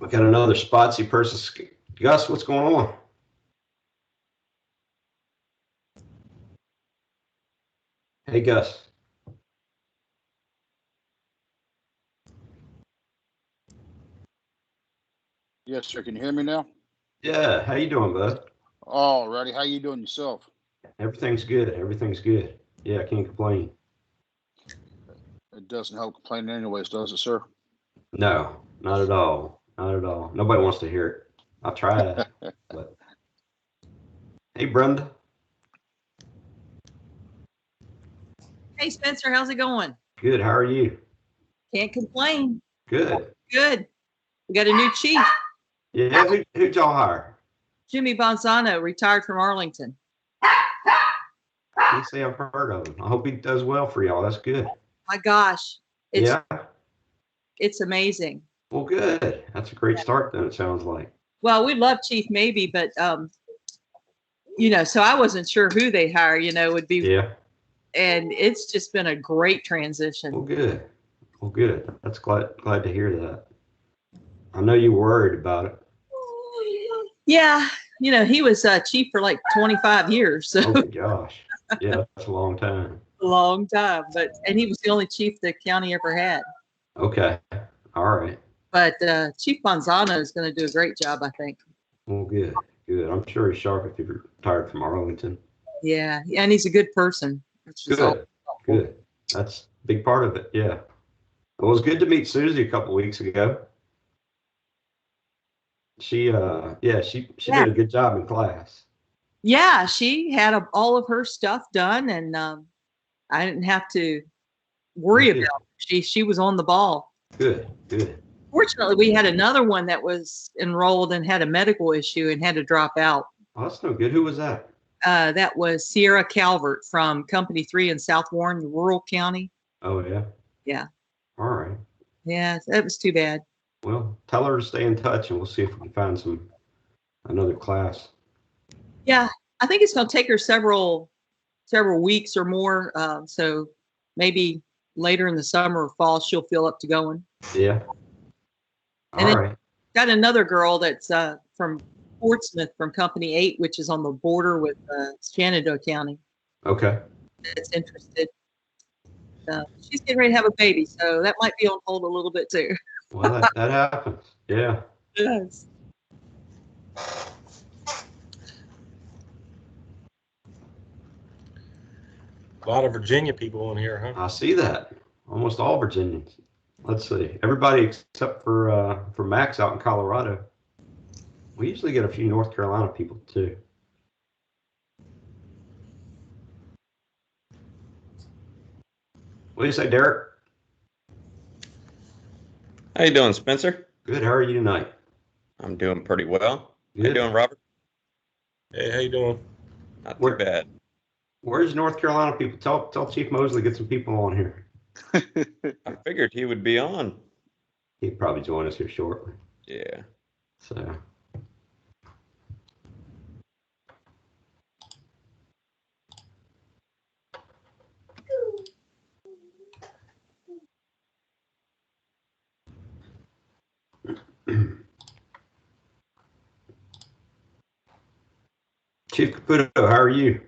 We got another spotsy person. Gus, what's going on? Hey, Gus. Yes, sir. Can you hear me now? Yeah, how you doing, bud? All righty. How you doing yourself? Everything's good. Everything's good. Yeah, I can't complain. It doesn't help complaining anyways, does it, sir? No, not at all. Not at all. Nobody wants to hear it. I tried, but hey, Brenda. Hey, Spencer, how's it going? Good. How are you? Can't complain. Good. Good. We got a new chief. Yeah, who'd y'all hire? Jimmy Bonzano, retired from Arlington. Can't say I've heard of him. I hope he does well for y'all. That's good. My gosh. It's amazing. Well, good. That's a great start then, it sounds like. Well, we love Chief maybe, but so I wasn't sure who they hire, would be. Yeah. And it's just been a great transition. Well, good. Well, good. That's glad to hear that. I know you were worried about it. Yeah, he was chief for like 25 years. So. Oh my gosh. Yeah, that's a long time. A long time, and he was the only chief the county ever had. Okay. All right. But Chief Bonzano is going to do a great job, I think. Well, good. Good. I'm sure he's sharp if you're retired from Arlington. Yeah, and he's a good person. Good. Good. That's a big part of it. Yeah. It was good to meet Susie a couple weeks ago. She did a good job in class. Yeah, she had all of her stuff done, and I didn't have to worry about it. She was on the ball. Good, good. Fortunately, we had another one that was enrolled and had a medical issue and had to drop out. Oh, that's no good. Who was that? That was Sierra Calvert from Company 3 in South Warren, rural county. Oh, yeah? Yeah. All right. Yeah, that was too bad. Well, tell her to stay in touch, and we'll see if we can find another class. Yeah, I think it's going to take her several weeks or more. So maybe later in the summer or fall, she'll feel up to going. Yeah. All right. Got another girl that's from Portsmouth from Company 8, which is on the border with Shenandoah County. Okay. That's interested. She's getting ready to have a baby, so that might be on hold a little bit too. Well, that happens. Yeah. It does. A lot of Virginia people in here, huh? I see that. Almost all Virginians. Let's see. Everybody except for Max out in Colorado. We usually get a few North Carolina people too. What do you say, Derek? How you doing, Spencer? Good. How are you tonight? I'm doing pretty well. Good. How you doing, Robert? Hey, how you doing? Not too bad. Where's North Carolina people? Tell Chief Mosley get some people on here. I figured he would be on. He'd probably join us here shortly. Yeah. So. Chief Caputo, how are you?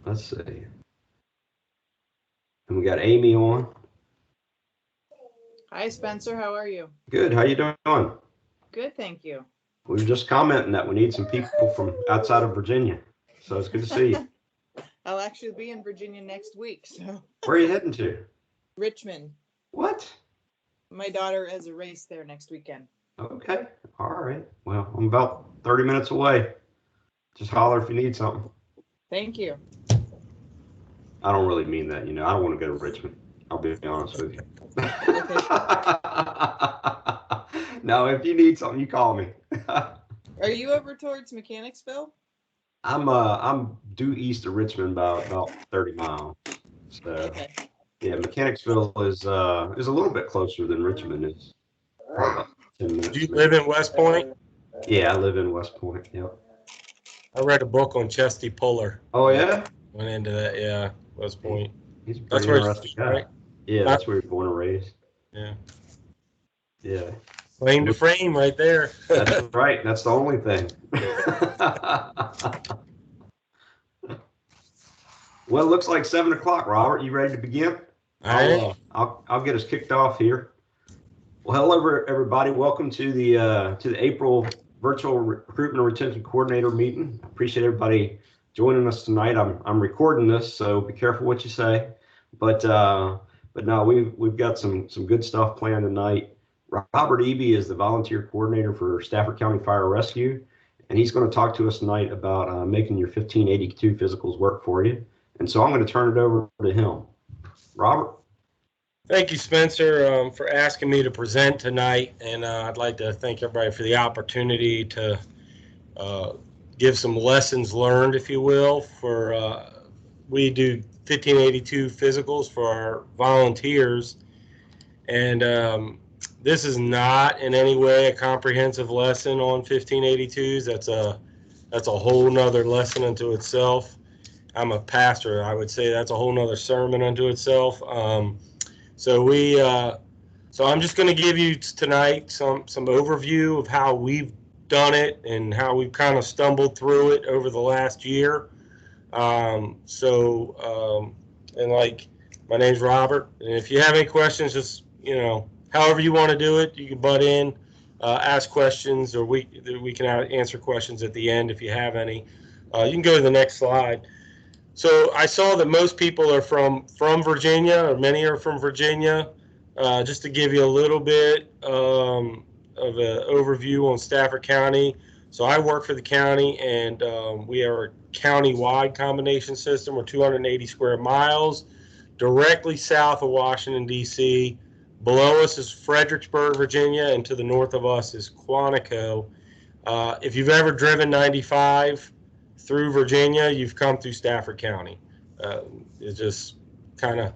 Let's see. And we got Amy on. Hi, Spencer. How are you? Good. How you doing? Good, thank you. We were just commenting that we need some people from outside of Virginia. So it's good to see you. I'll actually be in Virginia next week. So. Where are you heading to? Richmond. What? My daughter has a race there next weekend. Okay. All right. Well, I'm about 30 minutes away. Just holler if you need something. Thank you. I don't really mean that. I don't want to go to Richmond. I'll be honest with you. No, if you need something, you call me. Are you over towards Mechanicsville? I'm due east of Richmond by about 30 miles. So okay. Yeah, Mechanicsville is a little bit closer than Richmond is. About 10 minutes. Do you live in West Point? Yeah, I live in West Point. Yep. I read a book on Chesty Puller. Oh yeah? Went into that, yeah, West Point. He's a That's pretty where interesting he's guy. right. Yeah, that's where he was born and raised. Yeah. Yeah, Claim to fame right there. that's right. That's the only thing. Well, it looks like 7 o'clock, Robert. You ready to begin? All right. I'll get us kicked off here. Well, hello, everybody. Welcome to the April virtual recruitment and retention coordinator meeting. Appreciate everybody joining us tonight. I'm recording this, so be careful what you say. But no, we've got some good stuff planned tonight. Robert Eaby is the volunteer coordinator for Stafford County Fire Rescue, and he's going to talk to us tonight about making your 1582 physicals work for you. And so I'm going to turn it over to him. Robert. Thank you, Spencer, for asking me to present tonight, and I'd like to thank everybody for the opportunity to give some lessons learned, if you will. We do 1582 physicals for our volunteers, and this is not in any way a comprehensive lesson on 1582s. That's a whole nother lesson unto itself. I'm a pastor. I would say that's a whole nother sermon unto itself. So I'm just going to give you tonight some overview of how we've done it and how we've kind of stumbled through it over the last year. And like, my name's Robert, and if you have any questions, just, however you want to do it, you can butt in, ask questions, or we can answer questions at the end if you have any. You can go to the next slide. So I saw that most people are from Virginia, or many are from Virginia. Just to give you a little bit of an overview on Stafford County. So I work for the county, and we are a county-wide combination system. We're 280 square miles, directly south of Washington, D.C. Below us is Fredericksburg, Virginia, and to the north of us is Quantico. If you've ever driven 95 through Virginia, you've come through Stafford County. It's just kind of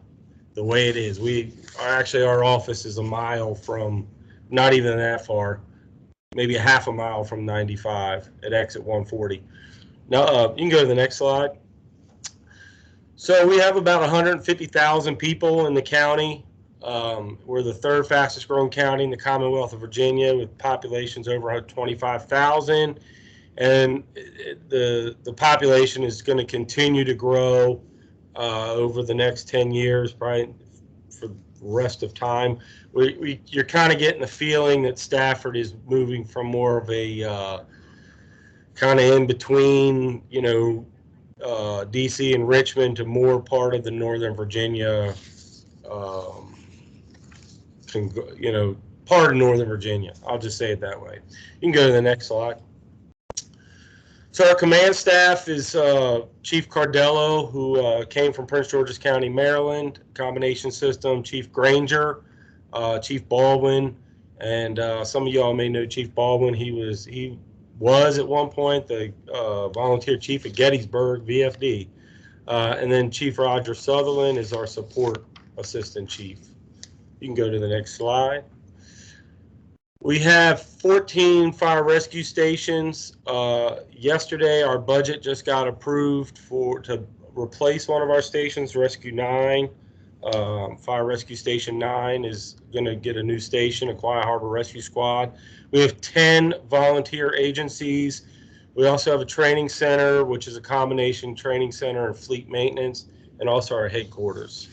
the way it is. Our office is a mile from, not even that far, maybe a half a mile from 95 at exit 140. Now, you can go to the next slide. So we have about 150,000 people in the county. We're the third fastest growing county in the Commonwealth of Virginia, with populations over 25,000. And the population is going to continue to grow over the next 10 years, probably for the rest of time. You're kind of getting the feeling that Stafford is moving from more of a kind of in between, DC and Richmond, to more part of the Northern Virginia, part of Northern Virginia. I'll just say it that way. You can go to the next slide. So our command staff is Chief Cardello, who came from Prince George's County, Maryland, combination system, Chief Granger, Chief Baldwin, and some of y'all may know Chief Baldwin. He was at one point the volunteer chief at Gettysburg, VFD. And then Chief Roger Sutherland is our support assistant chief. You can go to the next slide. We have 14 fire rescue stations. Yesterday, our budget just got approved to replace one of our stations, Rescue 9. Fire Rescue Station 9 is going to get a new station, Aquia Harbor Rescue Squad. We have 10 volunteer agencies. We also have a training center, which is a combination training center and fleet maintenance, and also our headquarters.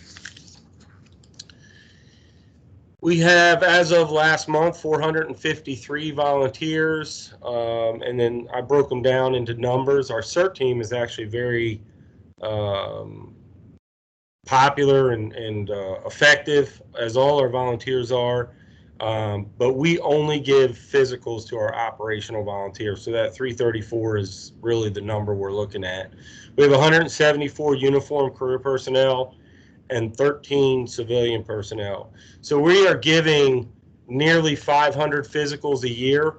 We have, as of last month, 453 volunteers, and then I broke them down into numbers. Our CERT team is actually very popular and effective, as all our volunteers are, but we only give physicals to our operational volunteers, so that 334 is really the number we're looking at. We have 174 uniformed career personnel and 13 civilian personnel. So we are giving nearly 500 physicals a year.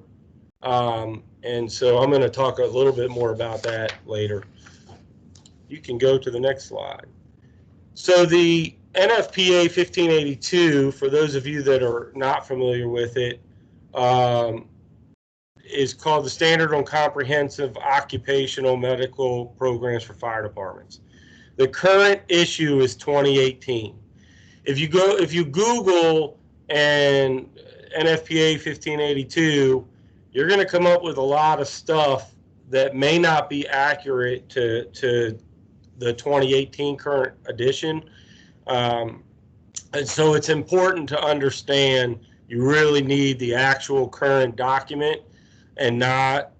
And so I'm going to talk a little bit more about that later. You can go to the next slide. So the NFPA 1582, for those of you that are not familiar with it, is called the Standard on Comprehensive Occupational Medical Programs for Fire Departments. The current issue is 2018. If you Google and NFPA 1582, you're going to come up with a lot of stuff that may not be accurate to the 2018 current edition. And so it's important to understand you really need the actual current document and not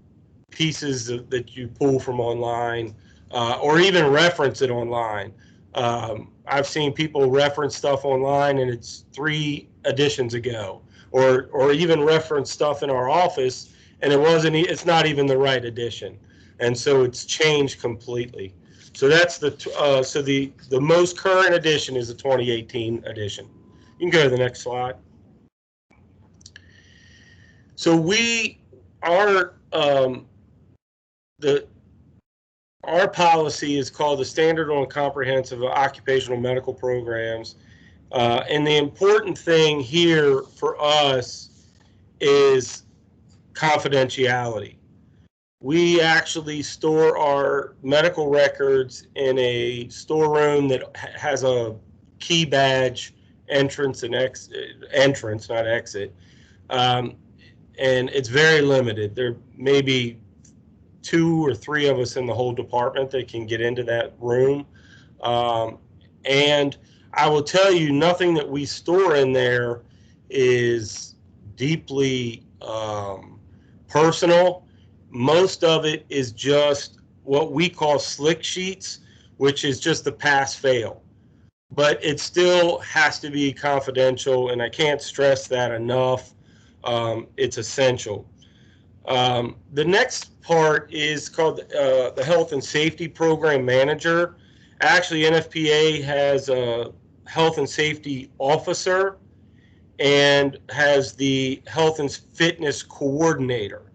pieces that you pull from online or even reference it online. I've seen people reference stuff online and it's 3 editions ago, or even reference stuff in our office and it's not even the right edition. And so it's changed completely. So that's the most current edition is the 2018 edition. You can go to the next slide. So our policy is called the Standard on Comprehensive Occupational Medical Programs. And the important thing here for us is confidentiality. We actually store our medical records in a storeroom that has a key badge entrance and entrance, not exit. And it's very limited. There may be 2 or 3 of us in the whole department that can get into that room. And I will tell you, nothing that we store in there is deeply personal. Most of it is just what we call slick sheets, which is just the pass-fail. But it still has to be confidential, and I can't stress that enough. It's essential. The next part is called the Health and Safety Program Manager. Actually, NFPA has a Health and Safety Officer and has the Health and Fitness Coordinator.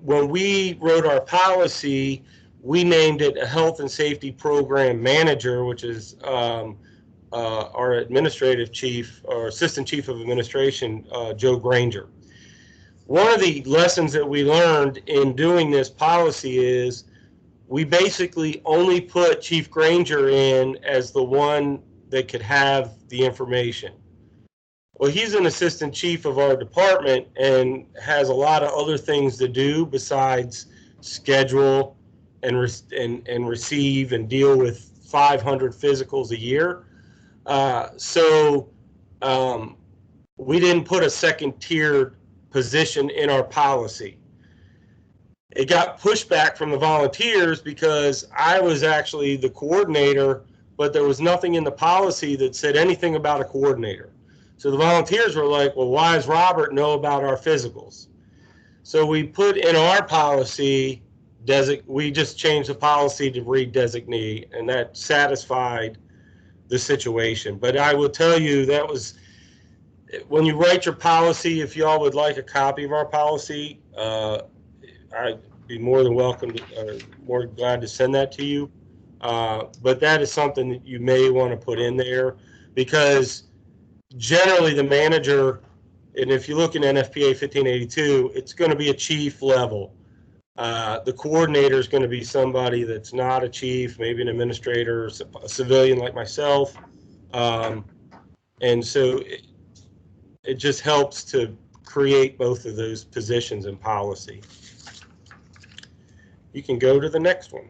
When we wrote our policy, we named it a Health and Safety Program Manager, which is our administrative chief or assistant chief of administration, Joe Granger. One of the lessons that we learned in doing this policy is we basically only put Chief Granger in as the one that could have the information. Well, he's an assistant chief of our department and has a lot of other things to do besides schedule and receive and deal with 500 physicals a year. So we didn't put a second-tiered position in our policy. It got pushback from the volunteers because I was actually the coordinator, but there was nothing in the policy that said anything about a coordinator. So the volunteers were like, well, why does Robert know about our physicals? So we put in our policy, we just changed the policy to read designee, and that satisfied the situation. But I will tell you, that was, when you write your policy, if y'all would like a copy of our policy, I'd be more than welcome to, more glad to send that to you. But that is something that you may want to put in there, because generally the manager, and if you look in NFPA 1582, it's going to be a chief level. The coordinator is going to be somebody that's not a chief, maybe an administrator, a civilian like myself. And so it just helps to create both of those positions in policy. You can go to the next one.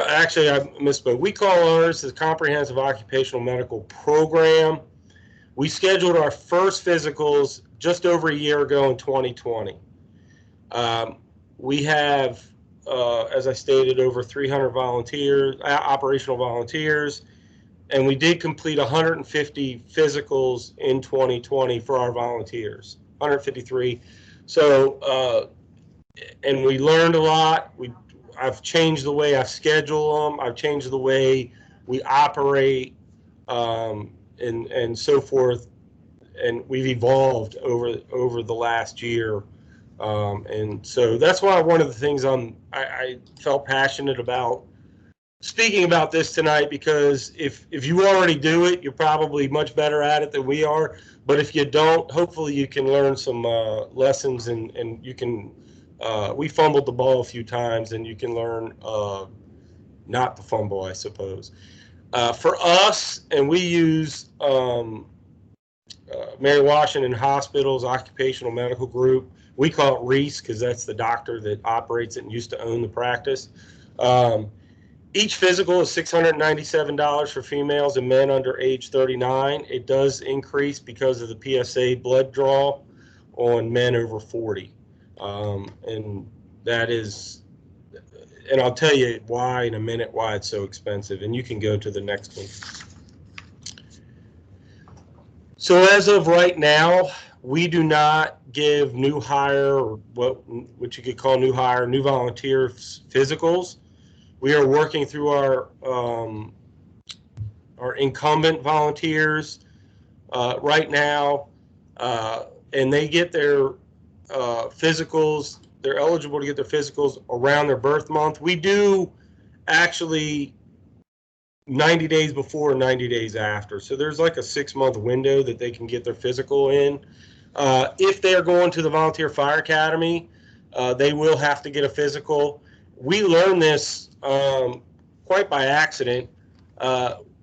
Actually, I misspoke. We call ours the Comprehensive Occupational Medical Program. We scheduled our first physicals just over a year ago in 2020. We have, as I stated, over 300 volunteers, operational volunteers, and we did complete 150 physicals in 2020 for our volunteers, 153. So, and we learned a lot. I've changed the way I schedule them. I've changed the way we operate, and so forth. And we've evolved over the last year. And so that's why one of the things I felt passionate about speaking about this tonight, because if you already do it, you're probably much better at it than we are. But if you don't, hopefully you can learn some lessons, and you can, we fumbled the ball a few times, and you can learn not the fumble, I suppose. For us, and we use Mary Washington Hospital's Occupational Medical Group. We call it Reese because that's the doctor that operates it and used to own the practice. Each physical is $697 for females and men under age 39. It does increase because of the PSA blood draw on men over 40. And that is, and I'll tell you why in a minute, why it's so expensive. And you can go to the next one. So as of right now, we do not give new hire, or what you could call new hire, new volunteer physicals. We are working through our incumbent volunteers right now, and they get their physicals. They're eligible to get their physicals around their birth month. We do actually 90 days before and 90 days after. So there's like a 6-month window that they can get their physical in. If they're going to the Volunteer Fire Academy, they will have to get a physical. We learned this quite by accident.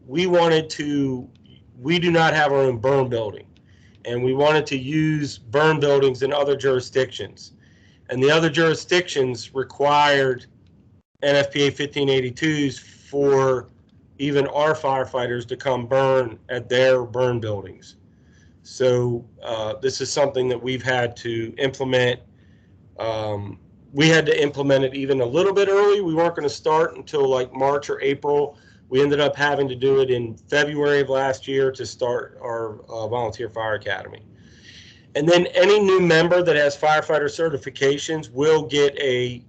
We do not have our own burn building, and we wanted to use burn buildings in other jurisdictions. And the other jurisdictions required NFPA 1582s for even our firefighters to come burn at their burn buildings. So this is something that we've had to implement. We had to implement it even a little bit early. We weren't going to start until like March or April. We ended up having to do it in February of last year to start our Volunteer Fire Academy. And then any new member that has firefighter certifications will get a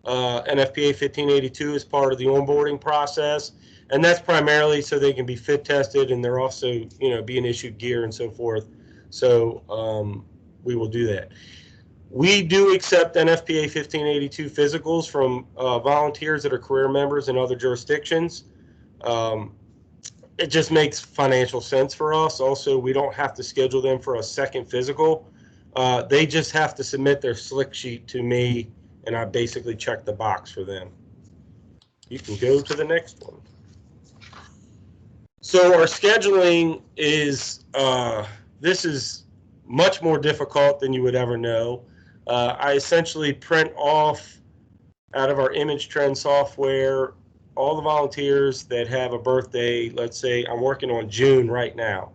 NFPA 1582 as part of the onboarding process. And that's primarily so they can be fit tested, and they're also, being issued gear and so forth. So we will do that. We do accept NFPA 1582 physicals from volunteers that are career members in other jurisdictions. It just makes financial sense for us. Also, we don't have to schedule them for a second physical. They just have to submit their slick sheet to me, and I basically check the box for them. You can go to the next one. So our scheduling is, this is much more difficult than you would ever know. I essentially print off out of our image trend software all the volunteers that have a birthday. Let's say I'm working on June right now.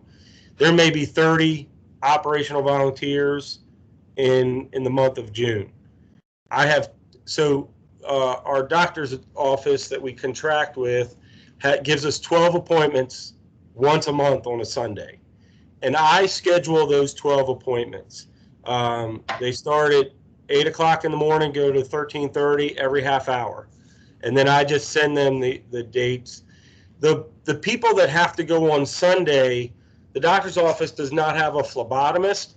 There may be 30 operational volunteers in the month of June. Our doctor's office that we contract with gives us 12 appointments once a month on a Sunday. And I schedule those 12 appointments. They start at 8 o'clock in the morning, go to 13:30 every half hour. And then I just send them the dates. The people that have to go on Sunday, the doctor's office does not have a phlebotomist,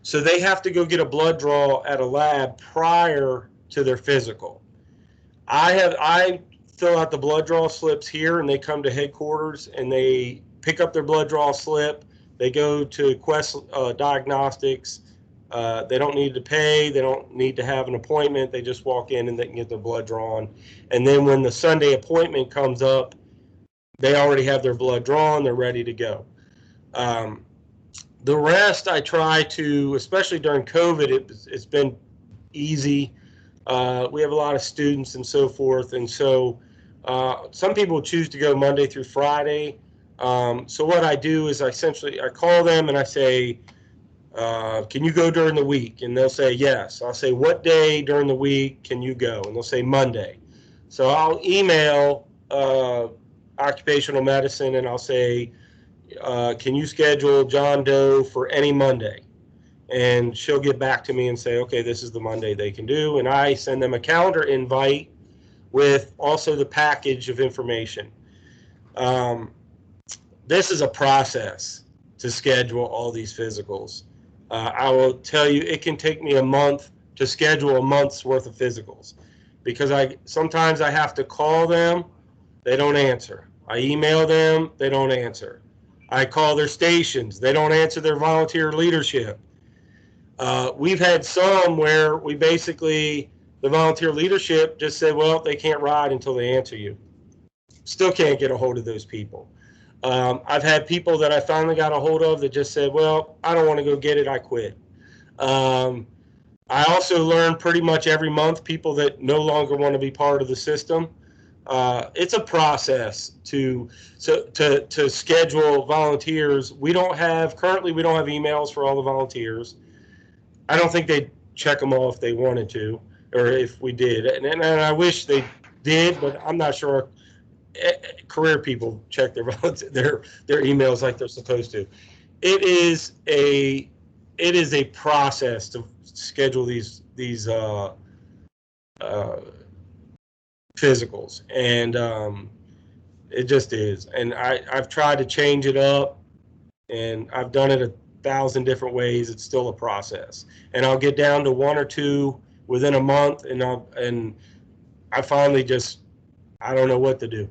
so they have to go get a blood draw at a lab prior to their physical. I fill out the blood draw slips here, and they come to headquarters and they pick up their blood draw slip. They go to Quest Diagnostics. They don't need to pay. They don't need to have an appointment. They just walk in and they can get their blood drawn. And then when the Sunday appointment comes up, they already have their blood drawn. They're ready to go. The rest I try to, especially during COVID, it's been easy. We have a lot of students and so forth. And so some people choose to go Monday through Friday. So what I do is I call them and I say, can you go during the week? And they'll say yes. I'll say, what day during the week can you go? And they'll say Monday. So I'll email Occupational Medicine and I'll say, can you schedule John Doe for any Monday? And she'll get back to me and say, okay, this is the Monday they can do. And I send them a calendar invite with also the package of information. This is a process to schedule all these physicals. I will tell you, it can take me a month to schedule a month's worth of physicals because sometimes I have to call them, they don't answer. I email them, they don't answer. I call their stations, they don't answer their volunteer leadership. We've had some where the volunteer leadership just said, well, they can't ride until they answer you. still can't get a hold of those people. I've had people that I finally got a hold of that just said, well, I don't want to go get it, I quit. I also learn pretty much every month people that no longer want to be part of the system. It's a process to schedule volunteers. Currently we don't have emails for all the volunteers. I don't think they check them all if they wanted to, or if we did. And I wish they did, but I'm not sure career people check their emails like they're supposed to. It is a process to schedule these physicals, and it just is. And I've tried to change it up, and I've done it 1,000 different ways. It's still a process, and I'll get down to 1 or 2 within a month, and I finally just, I don't know what to do.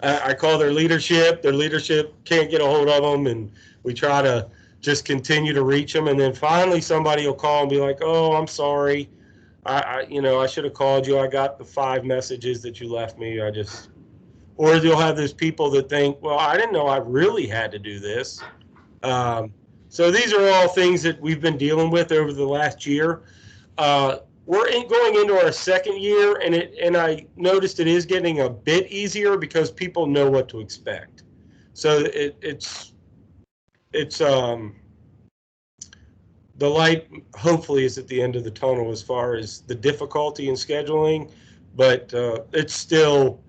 I call their leadership. Their leadership can't get a hold of them, and we try to just continue to reach them. And then finally somebody will call and be like, oh, I'm sorry. I should have called you. I got the 5 messages that you left me. Or you'll have those people that think, well, I didn't know I really had to do this. So these are all things that we've been dealing with over the last year. We're going into our 2nd year, and I noticed it is getting a bit easier because people know what to expect. So it's the light hopefully is at the end of the tunnel as far as the difficulty in scheduling, but it's still,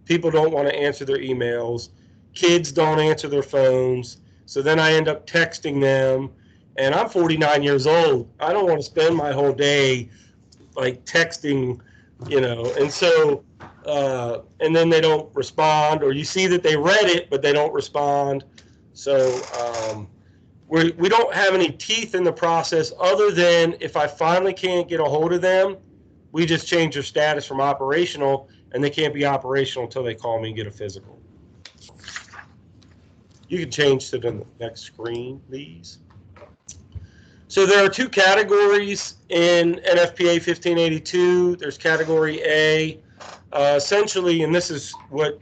people don't want to answer their emails. Kids don't answer their phones. So then I end up texting them, and I'm 49 years old. I don't want to spend my whole day like texting, and so, and then they don't respond, or you see that they read it, but they don't respond. So we don't have any teeth in the process other than if I finally can't get a hold of them, we just change their status from operational, and they can't be operational until they call me and get a physical. You can change to the next screen, please. So there are 2 categories in NFPA 1582. There's category A, essentially, and this is what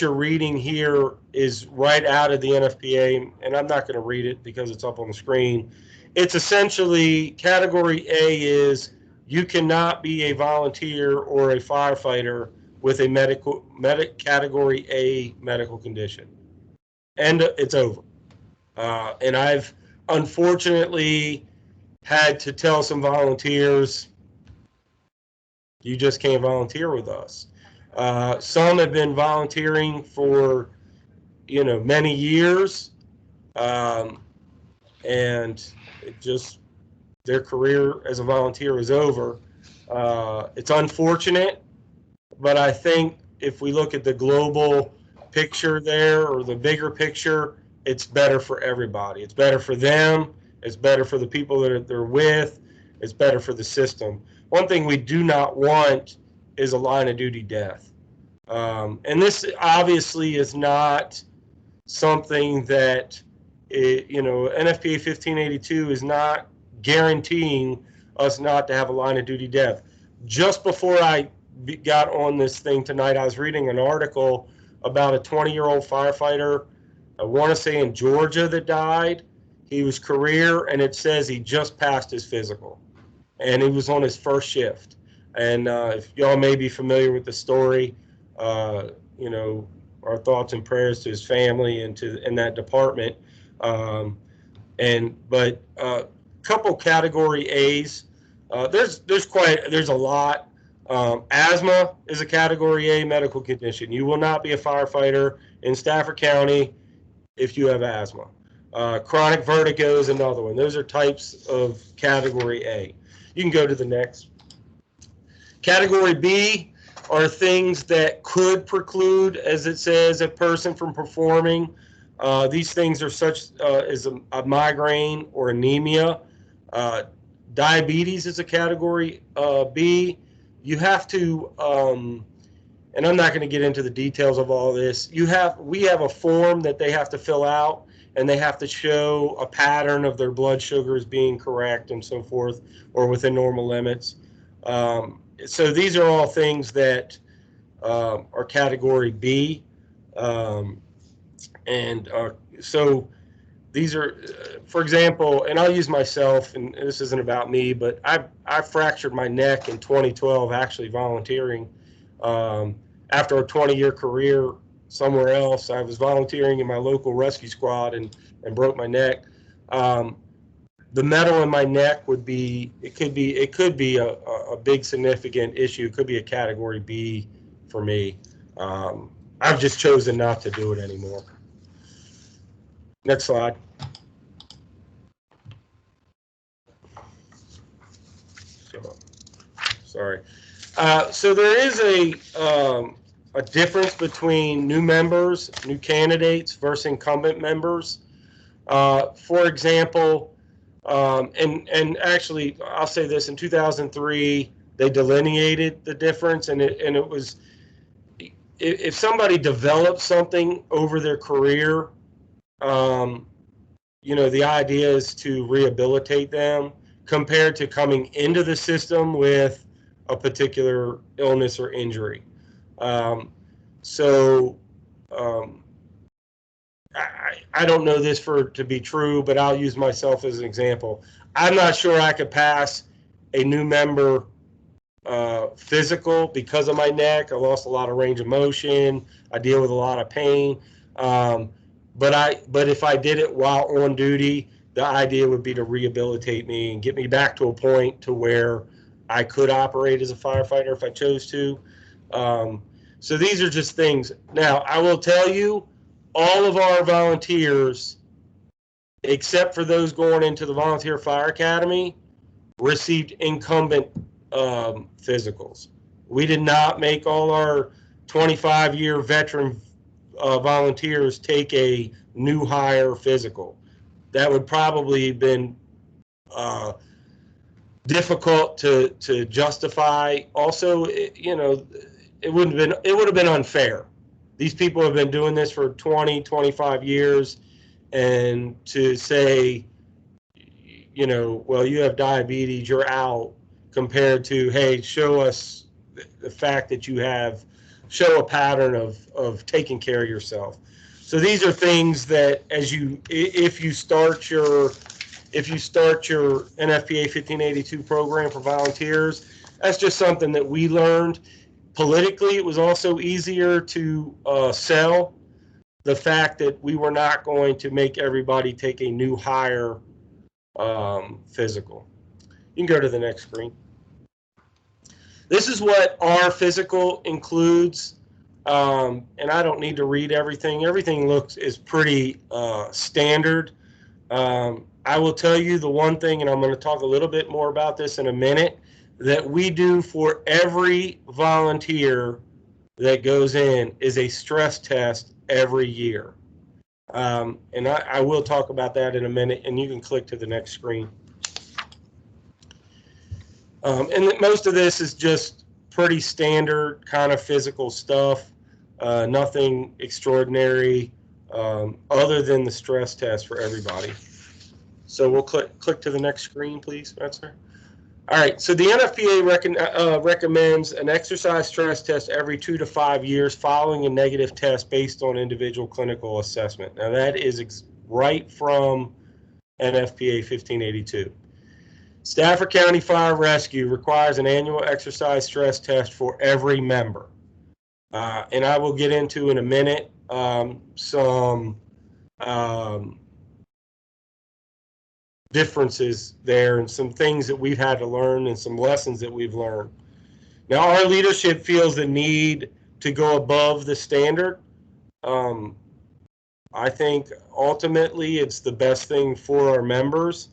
you're reading here is right out of the NFPA, and I'm not going to read it because it's up on the screen. It's essentially, category A is you cannot be a volunteer or a firefighter with a category A medical condition, and it's over. And I've unfortunately had to tell some volunteers, you just can't volunteer with us. Some have been volunteering for, many years, and it just, their career as a volunteer is over. It's unfortunate, but I think if we look at the global picture there, or the bigger picture, it's better for everybody. It's better for them. It's better for the people that they're with. It's better for the system. One thing we do not want is a line of duty death. And this obviously is not something that, NFPA 1582 is not guaranteeing us not to have a line of duty death. Just before I got on this thing tonight, I was reading an article about a 20-year-old firefighter, I want to say in Georgia, that died. He was career, and it says he just passed his physical, and he was on his first shift. And if y'all may be familiar with the story, our thoughts and prayers to his family and in that department. But couple category A's. There's a lot. Asthma is a category A medical condition. You will not be a firefighter in Stafford County if you have asthma. Chronic vertigo is another one. Those are types of category A. You can go to the next. Category B are things that could preclude, as it says, a person from performing. These things are such as a migraine or anemia. Diabetes is a category B. You have to, and I'm not going to get into the details of all this. We have a form that they have to fill out, and they have to show a pattern of their blood sugars being correct and so forth, or within normal limits. so these are all things that are category B. So these are, for example, and I'll use myself, and this isn't about me, but I fractured my neck in 2012, actually volunteering. After a 20-year career somewhere else, I was volunteering in my local rescue squad and broke my neck. The metal in my neck would be, it could be a big significant issue. It could be a category B for me. I've just chosen not to do it anymore. Next slide. Sorry. So there is a difference between new members, new candidates versus incumbent members. For example, and actually, I'll say this, in 2003, they delineated the difference, and it was, if somebody develops something over their career, you know, the idea is to rehabilitate them compared to coming into the system with a particular illness or injury. I don't know this to be true, but I'll use myself as an example. I'm not sure I could pass a new member physical because of my neck. I lost a lot of range of motion. I deal with a lot of pain. But if I did it while on duty, the idea would be to rehabilitate me and get me back to a point to where I could operate as a firefighter if I chose to. So these are just things. Now, I will tell you, all of our volunteers, except for those going into the Volunteer Fire Academy, received incumbent physicals. We did not make all our 25-year veteran volunteers take a new hire physical. That would probably have been difficult to justify. Also, you know, it would have been unfair. These people have been doing this for 20, 25 years, and to say, you know, well, you have diabetes, you're out, compared to, hey, show us the fact that you show a pattern of taking care of yourself. So these are things that, if you start your NFPA 1582 program for volunteers, that's just something that we learned. Politically, it was also easier to sell the fact that we were not going to make everybody take a new hire physical. You can go to the next screen. This is what our physical includes, and I don't need to read everything. Everything is pretty standard. I will tell you the one thing, and I'm going to talk a little bit more about this in a minute, that we do for every volunteer that goes in is a stress test every year. And I will talk about that in a minute, and you can click to the next screen. And most of this is just pretty standard kind of physical stuff, nothing extraordinary other than the stress test for everybody. So we'll click to the next screen, please, Spencer. All right, so the NFPA recommends an exercise stress test every 2 to 5 years following a negative test based on individual clinical assessment. Now that is right from NFPA 1582. Stafford County Fire Rescue requires an annual exercise stress test for every member. And I will get into in a minute some differences there and some things that we've had to learn and some lessons that we've learned. Now, our leadership feels the need to go above the standard. I think ultimately it's the best thing for our members.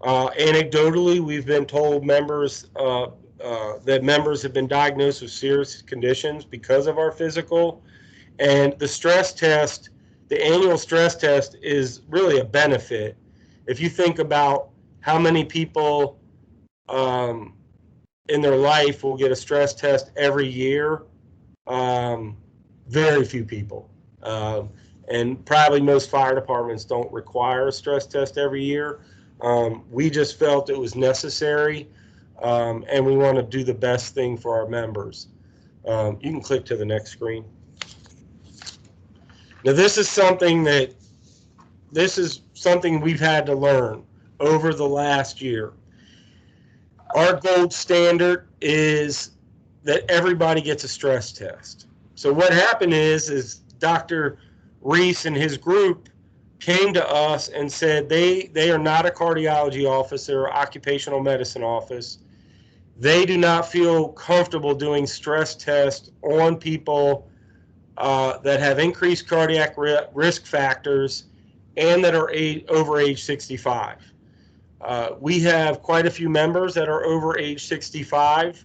Anecdotally, we've been told that members have been diagnosed with serious conditions because of our physical, and the stress test, the annual stress test, is really a benefit. If you think about how many people in their life will get a stress test every year, very few people. And probably most fire departments don't require a stress test every year. We just felt it was necessary. and we want to do the best thing for our members. You can click to the next screen. Now, this is something we've had to learn over the last year. Our gold standard is that everybody gets a stress test. So what happened is Dr. Reese and his group came to us and said they are not a cardiology office, they're an occupational medicine office. They do not feel comfortable doing stress tests on people that have increased cardiac risk factors and that are over age 65. We have quite a few members that are over age 65.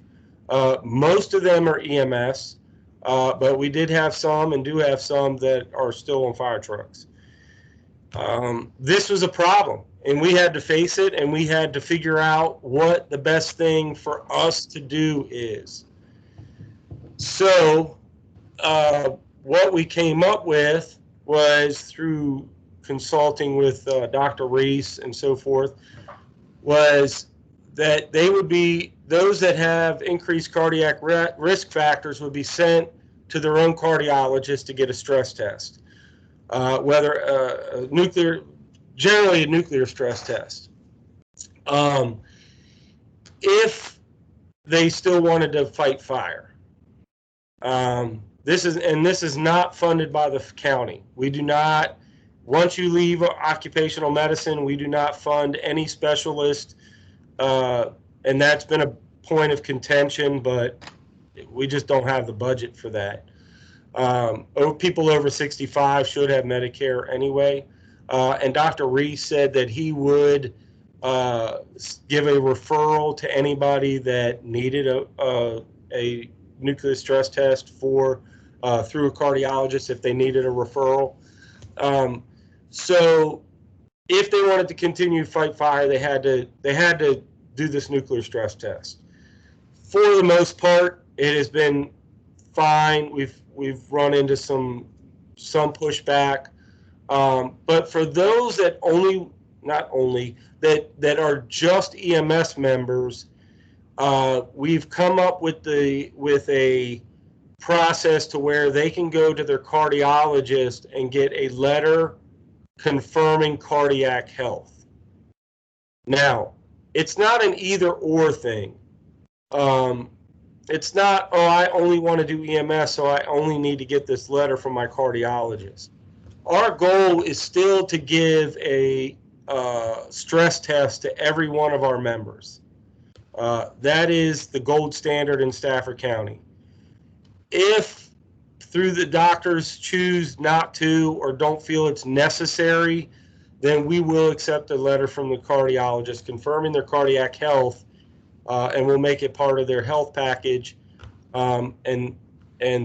Most of them are EMS, but we did have some and do have some that are still on fire trucks. This was a problem, and we had to face it, and we had to figure out what the best thing for us to do is. So what we came up with was, through consulting with Dr. Reese and so forth, was that they would be, those that have increased cardiac risk factors would be sent to their own cardiologist to get a stress test, generally a nuclear stress test. If they still wanted to fight fire. This is not funded by the county. We do not, once you leave occupational medicine, we do not fund any specialist, and that's been a point of contention, but we just don't have the budget for that. People over 65 should have Medicare anyway, and Dr. Reese said that he would give a referral to anybody that needed a nuclear stress test for through a cardiologist if they needed a referral. So if they wanted to continue to fight fire, they had to do this nuclear stress test. For the most part, it has been fine. We've run into some pushback, but for those that that are just EMS members, we've come up with a process to where they can go to their cardiologist and get a letter confirming cardiac health. Now, it's not an either-or thing. It's not, oh, I only want to do EMS, so I only need to get this letter from my cardiologist. Our goal is still to give a stress test to every one of our members. That is the gold standard in Stafford County. If through the doctors choose not to or don't feel it's necessary, then we will accept a letter from the cardiologist confirming their cardiac health, and we'll make it part of their health package, and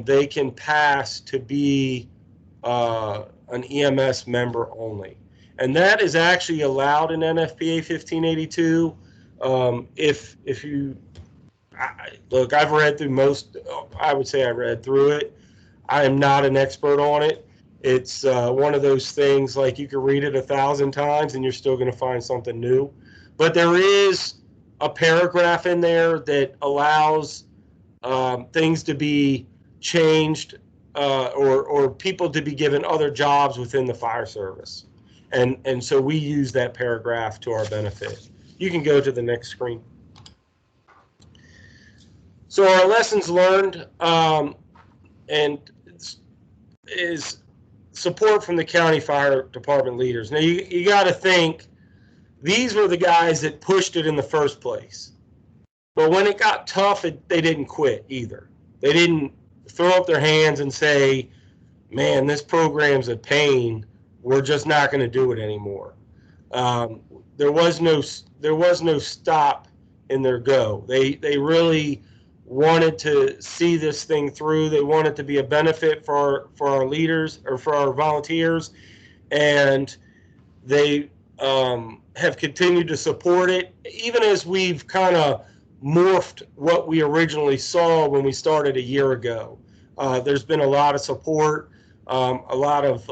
they can pass to be an EMS member only. And that is actually allowed in NFPA 1582. If you look, I've read through most, I would say I read through it. I am not an expert on it. It's one of those things, like, you can read it 1,000 times and you're still going to find something new. But there is a paragraph in there that allows things to be changed or people to be given other jobs within the fire service. And so we use that paragraph to our benefit. You can go to the next screen. So our lessons learned and is support from the county fire department leaders. Now you got to think, these were the guys that pushed it in the first place. But when it got tough, they didn't quit either. They didn't throw up their hands and say, man, this program's a pain, we're just not going to do it anymore. There was no stop in their go. They really wanted to see this thing through. They wanted to be a benefit for our leaders or for our volunteers, and they have continued to support it, even as we've kind of morphed what we originally saw when we started a year ago. There's been a lot of support, a lot of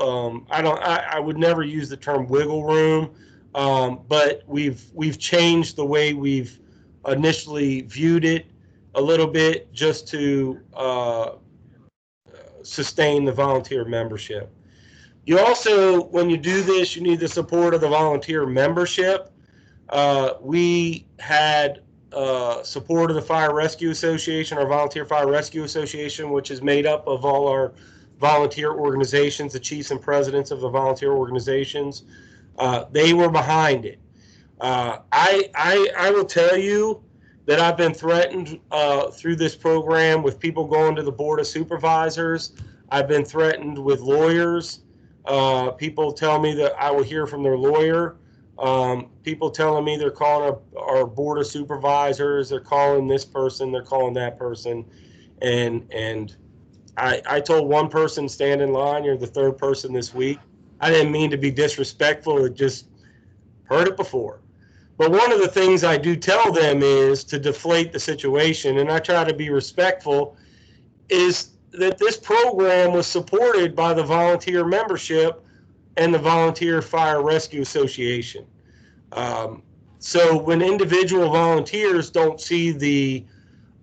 I would never use the term wiggle room, but we've changed the way we've initially viewed it a little bit just to sustain the volunteer membership. You also, when you do this, you need the support of the volunteer membership. We had support of the Fire Rescue Association, our Volunteer Fire Rescue Association, which is made up of all our volunteer organizations, the chiefs and presidents of the volunteer organizations. They were behind it. I will tell you that I've been threatened through this program with people going to the Board of Supervisors. I've been threatened with lawyers. People tell me that I will hear from their lawyer. People telling me they're calling our Board of Supervisors, they're calling this person, they're calling that person. And I told one person, stand in line, you're the third person this week. I didn't mean to be disrespectful, it just heard it before. But one of the things I do tell them is to deflate the situation, and I try to be respectful, is that this program was supported by the volunteer membership and the Volunteer Fire Rescue Association. So when individual volunteers don't see the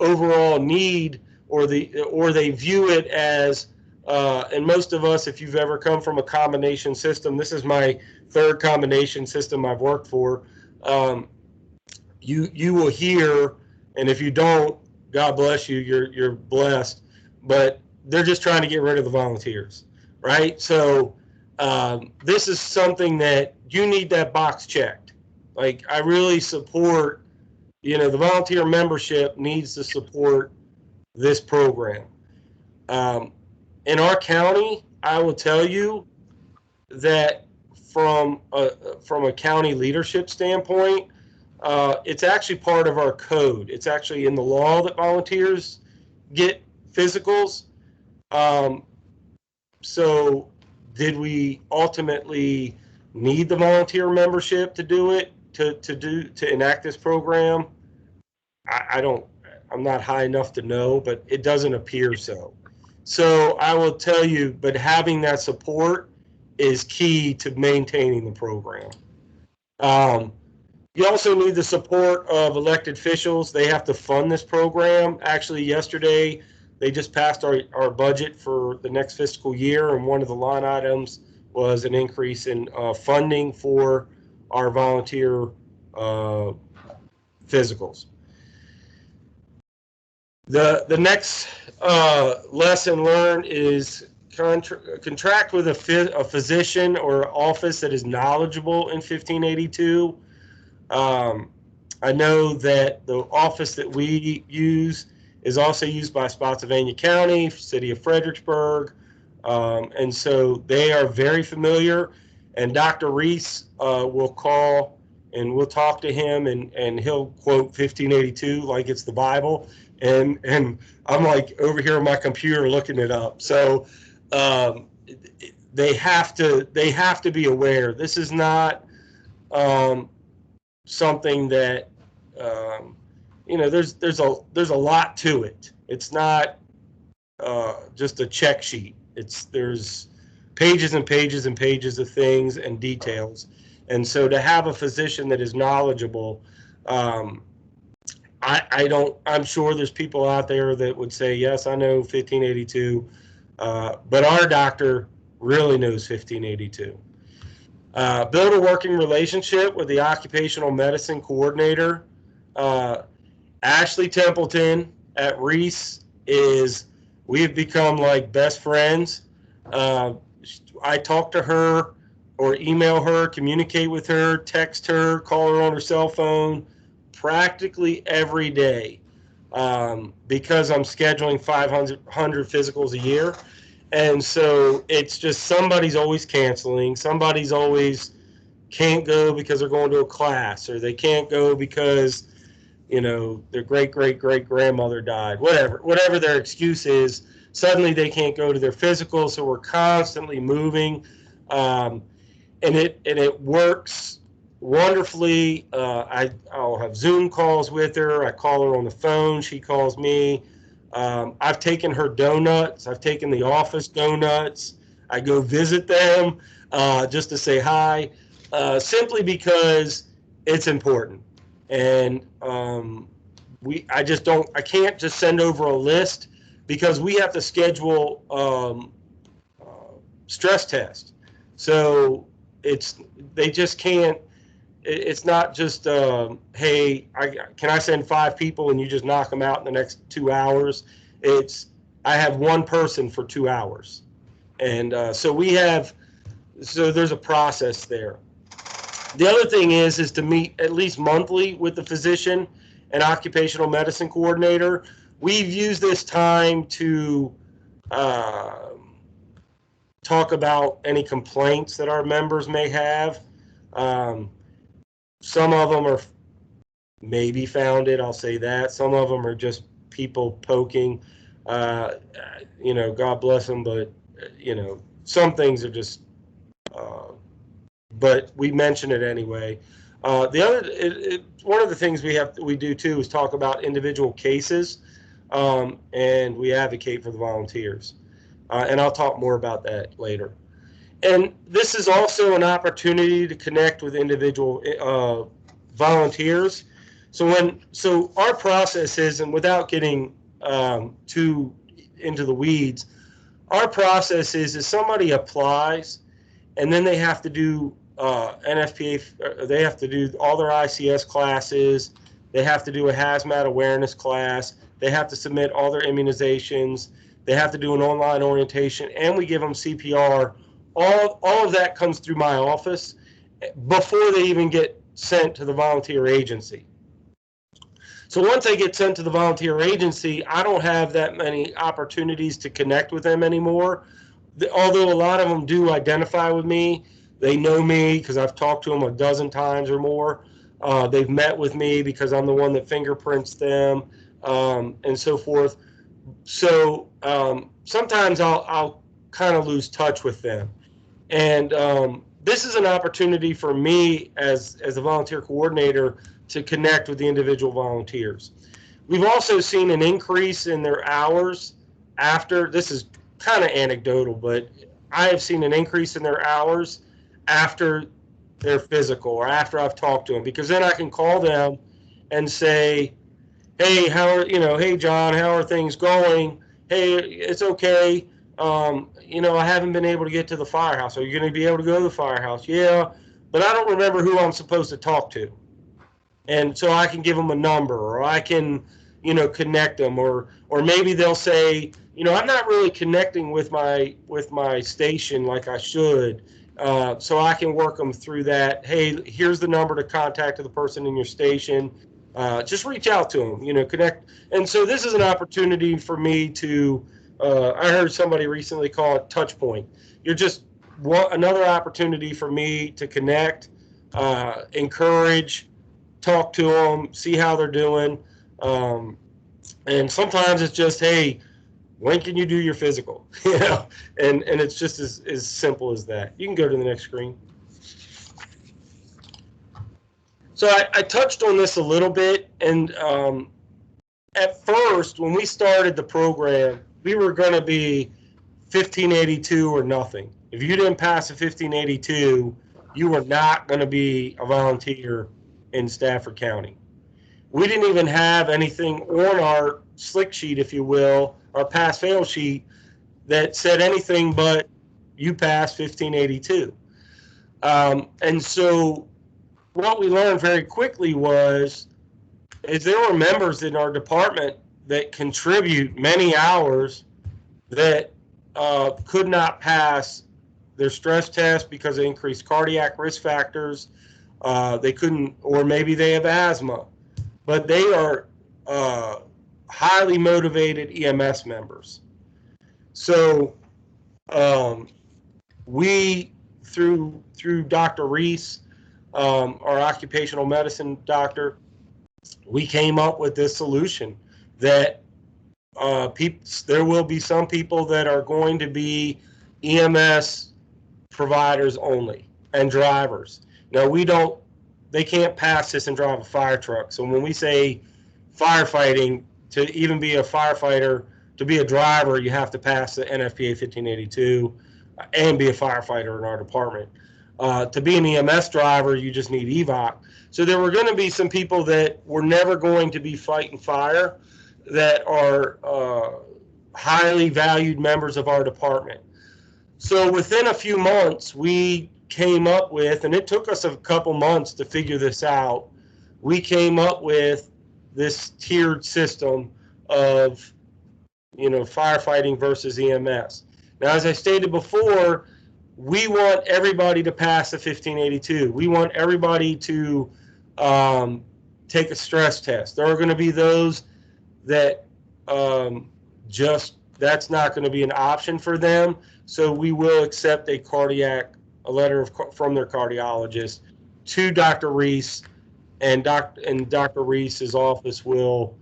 overall need, or they view it as, and most of us, if you've ever come from a combination system, this is my third combination system I've worked for. You will hear, and if you don't, God bless you, you're blessed. But they're just trying to get rid of the volunteers, right? So this is something that you need that box checked. Like, I really support, the volunteer membership needs to support this program. In our county, I will tell you that from a county leadership standpoint, it's actually part of our code. It's actually in the law that volunteers get physicals. So did we ultimately need the volunteer membership to do it, to enact this program? I'm not high enough to know, but it doesn't appear so. So I will tell you, but having that support is key to maintaining the program. You also need the support of elected officials. They have to fund this program. Actually, yesterday, they just passed our budget for the next fiscal year, and one of the line items was an increase in funding for our volunteer physicals. The next lesson learned is contract with a physician or office that is knowledgeable in 1582. I know that the office that we use is also used by Spotsylvania County, City of Fredericksburg, and so they are very familiar. And Dr. Reese will call and we'll talk to him, and he'll quote 1582 like it's the Bible. And I'm like over here on my computer looking it up. So they have to be aware. This is not something that there's a lot to it. It's not just a check sheet. There's pages and pages and pages of things and details. And so to have a physician that is knowledgeable, I'm sure there's people out there that would say, yes, I know 1582, but our doctor really knows 1582. Build a working relationship with the occupational medicine coordinator. Ashley Templeton at Reese we've become like best friends. I talk to her or email her, communicate with her, text her, call her on her cell phone practically every day because I'm scheduling 500 physicals a year. And so it's just somebody's always canceling. Somebody's always can't go because they're going to a class, or they can't go because, their great-great-great-grandmother died. Whatever their excuse is, suddenly they can't go to their physical. So we're constantly moving, and it works wonderfully. I'll have Zoom calls with her. I call her on the phone. She calls me. I've taken her donuts. I've taken the office donuts. I go visit them just to say hi, simply because it's important. And I can't just send over a list because we have to schedule stress tests. So they just can't. It's not just hey, can I send 5 people and you just knock them out in the next 2 hours? I have one person for 2 hours, and so there's a process there. The other thing is to meet at least monthly with the physician and occupational medicine coordinator. We've used this time to talk about any complaints that our members may have. Some of them are maybe founded, I'll say that. Some of them are just people poking. God bless them, but some things are just. But we mention it anyway. One of the things we do too is talk about individual cases, and we advocate for the volunteers. And I'll talk more about that later. And this is also an opportunity to connect with individual volunteers. So our process is, and without getting too into the weeds, our process is somebody applies, and then they have to do Nfpa. They have to do all their ICS classes. They have to do a hazmat awareness class. They have to submit all their immunizations. They have to do an online orientation, and we give them CPR. All of that comes through my office before they even get sent to the volunteer agency. So once they get sent to the volunteer agency, I don't have that many opportunities to connect with them anymore. Although a lot of them do identify with me, they know me because I've talked to them a dozen times or more. They've met with me because I'm the one that fingerprints them, and so forth. So sometimes I'll kind of lose touch with them. And this is an opportunity for me as a volunteer coordinator to connect with the individual volunteers. We've also seen an increase in their hours after, this is kind of anecdotal, but I have seen an increase in their hours after their physical or after I've talked to them, because then I can call them and say, hey, hey, John, how are things going? Hey, it's okay. I haven't been able to get to the firehouse. Are you going to be able to go to the firehouse? Yeah, but I don't remember who I'm supposed to talk to. And so I can give them a number, or I can, connect them, or maybe they'll say, I'm not really connecting with my station like I should. So I can work them through that. Hey, here's the number to contact the person in your station. Just reach out to them, connect. And so this is an opportunity for me to, I heard somebody recently call it touch point. You're just another opportunity for me to connect, encourage, talk to them, see how they're doing. And sometimes it's just, hey, when can you do your physical? And it's just as simple as that. You can go to the next screen. So I touched on this a little bit, and at first, when we started the program, we were going to be 1582 or nothing. If you didn't pass a 1582, you were not going to be a volunteer in Stafford County. We didn't even have anything on our slick sheet, if you will, our pass-fail sheet, that said anything but you passed 1582. And so what we learned very quickly is there were members in our department that contribute many hours that could not pass their stress test because of increased cardiac risk factors. They couldn't, or maybe they have asthma, but they are highly motivated EMS members. So we, through Dr. Reese, our occupational medicine doctor, we came up with this solution that there will be some people that are going to be EMS providers only and drivers. Now they can't pass this and drive a fire truck. So when we say firefighting, to even be a firefighter, to be a driver, you have to pass the NFPA 1582 and be a firefighter in our department. To be an EMS driver, you just need EVOC. So there were going to be some people that were never going to be fighting fire that are highly valued members of our department. So within a few months, we came up with, and it took us a couple months to figure this out, we came up with this tiered system of, firefighting versus EMS. Now, as I stated before, we want everybody to pass the 1582. We want everybody to take a stress test. There are going to be those that that's not going to be an option for them. So we will accept a letter from their cardiologist to Dr. Reese, and Dr. Reese's office will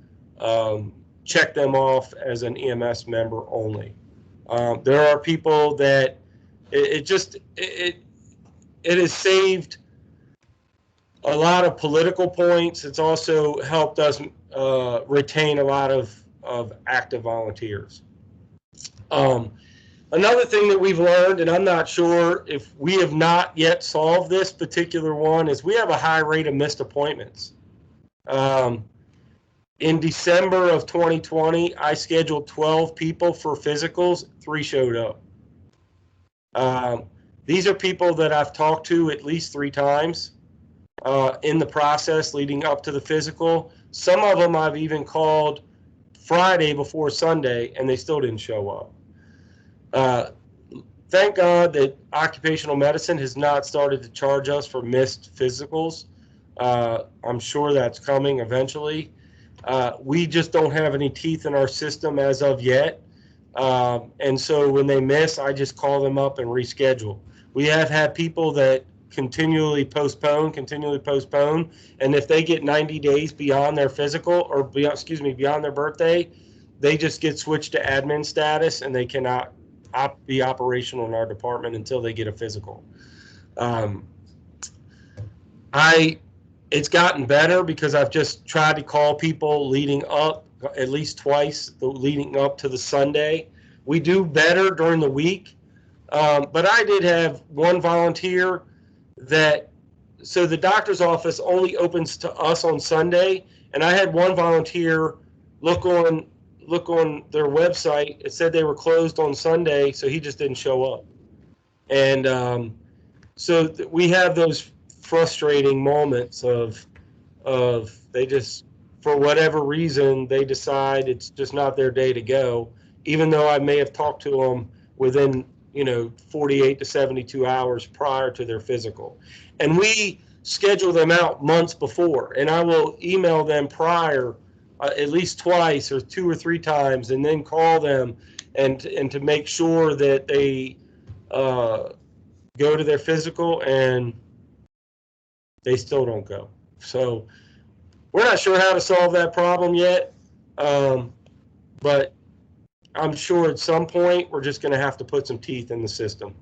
check them off as an EMS member only. There are people that it has saved a lot of political points. It's also helped us retain a lot of active volunteers. Another thing that we've learned, and I'm not sure if we have not yet solved this particular one, is we have a high rate of missed appointments. In December of 2020, I scheduled 12 people for physicals, 3 showed up. These are people that I've talked to at least 3 times in the process leading up to the physical. Some of them I've even called Friday before Sunday, and they still didn't show up. Thank God that occupational medicine has not started to charge us for missed physicals. I'm sure that's coming eventually. We just don't have any teeth in our system as of yet. And so when they miss, I just call them up and reschedule. We have had people that continually postpone, and if they get 90 days beyond their physical, or beyond their birthday, they just get switched to admin status, and they cannot be operational in our department until they get a physical. It's gotten better because I've just tried to call people leading up at least twice, leading up to the Sunday. We do better during the week, but I did have one volunteer so the doctor's office only opens to us on Sunday, and I had one volunteer look on their website. It said they were closed on Sunday, so he just didn't show up. And so we have those frustrating moments of they just, for whatever reason, they decide it's just not their day to go, even though I may have talked to them within 48 to 72 hours prior to their physical. And we schedule them out months before, and I will email them prior at least twice or 2 or 3 times, and then call them and to make sure that they go to their physical, and they still don't go. So we're not sure how to solve that problem yet, but I'm sure at some point we're just going to have to put some teeth in the system.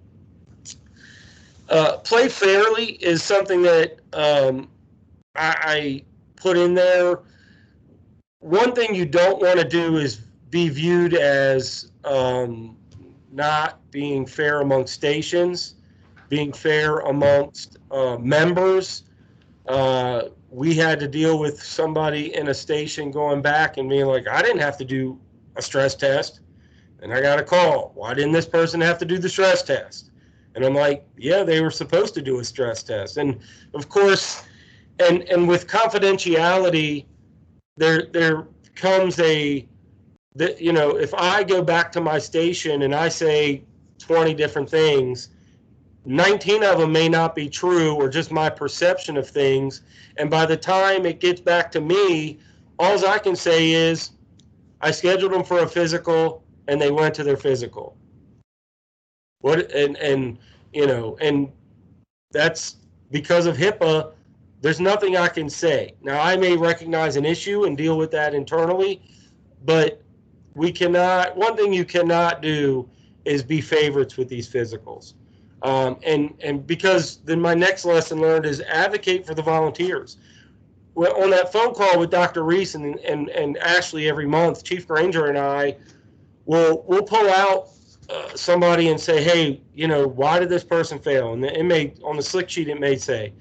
Play fairly is something that I put in there. One thing you don't want to do is be viewed as not being fair amongst stations, being fair amongst members. We had to deal with somebody in a station going back and being like, I didn't have to do a stress test. And I got a call. Why didn't this person have to do the stress test? And I'm like, yeah, they were supposed to do a stress test. And of course, and with confidentiality, there comes if I go back to my station and I say 20 different things, 19 of them may not be true or just my perception of things. And by the time it gets back to me, all I can say is I scheduled them for a physical and they went to their physical. And that's because of HIPAA. There's nothing I can say. Now, I may recognize an issue and deal with that internally, but one thing you cannot do is be favorites with these physicals. And because then my next lesson learned is advocate for the volunteers. Well, on that phone call with Dr. Reese and Ashley every month, Chief Granger and I will pull out somebody and say, hey, why did this person fail? And it may, on the slick sheet, it may say,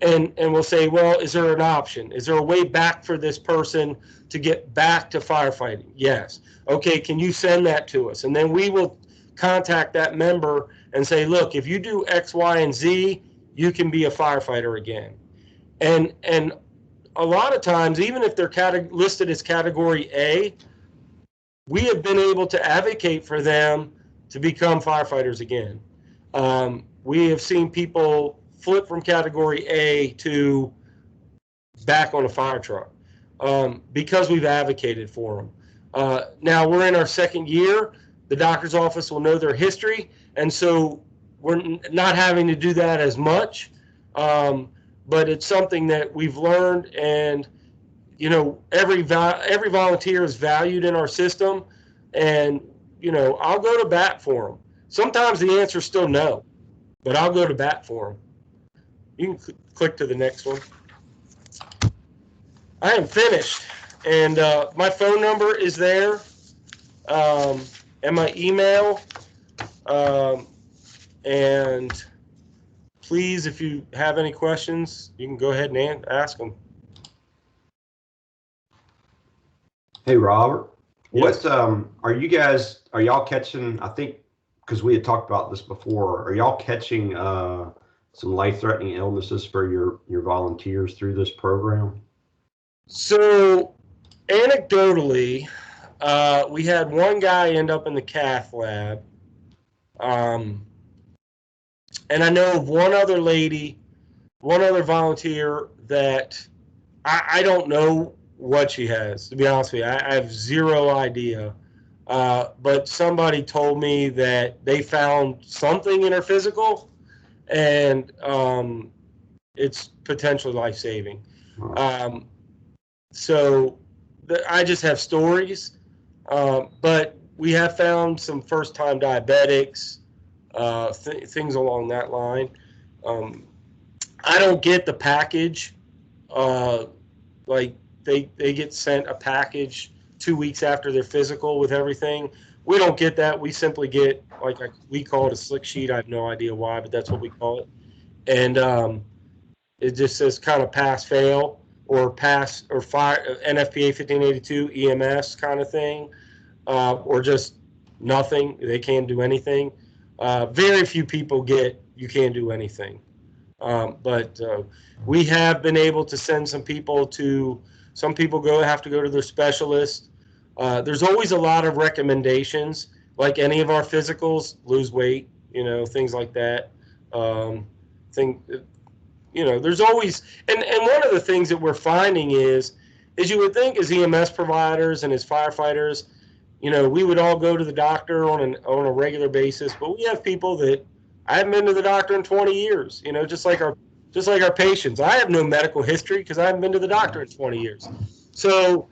and we'll say, well, is there an option? Is there a way back for this person to get back to firefighting? Yes. Okay, can you send that to us? And then we will contact that member and say, look, if you do X, Y, and Z, you can be a firefighter again. And a lot of times, even if they're listed as category A, we have been able to advocate for them to become firefighters again. We have seen people flip from category A to back on a fire truck because we've advocated for them. Now we're in our second year. The doctor's office will know their history, and so we're not having to do that as much. But it's something that we've learned, and every volunteer is valued in our system, and I'll go to bat for them. Sometimes the answer is still no, but I'll go to bat for them. You can click to the next one. I am finished, and my phone number is there, and my email, and please, if you have any questions, you can go ahead and ask them. Hey, Robert, Yes. are y'all catching, I think, because we had talked about this before, are y'all catching some life-threatening illnesses for your volunteers through this program? So anecdotally, we had one guy end up in the cath lab. And I know of one other volunteer that I don't know what she has, to be honest with you. I have zero idea. But somebody told me that they found something in her physical, and it's potentially life-saving. So I just have stories, but we have found some first-time diabetics, things along that line. I don't get the package. Like they get sent a package 2 weeks after their physical with everything. We don't get that. We simply get, we call it a slick sheet. I have no idea why, but that's what we call it. And it just says kind of pass, fail, or pass, or fire, NFPA 1582 EMS kind of thing, or just nothing. They can't do anything. Very few people get, you can't do anything. But we have been able to send some people have to go to their specialist. There's always a lot of recommendations, like any of our physicals, lose weight, things like that. There's always, and one of the things that we're finding is you would think as EMS providers and as firefighters, we would all go to the doctor on a regular basis, but we have people that I haven't been to the doctor in 20 years, just like our patients. I have no medical history because I haven't been to the doctor in 20 years. So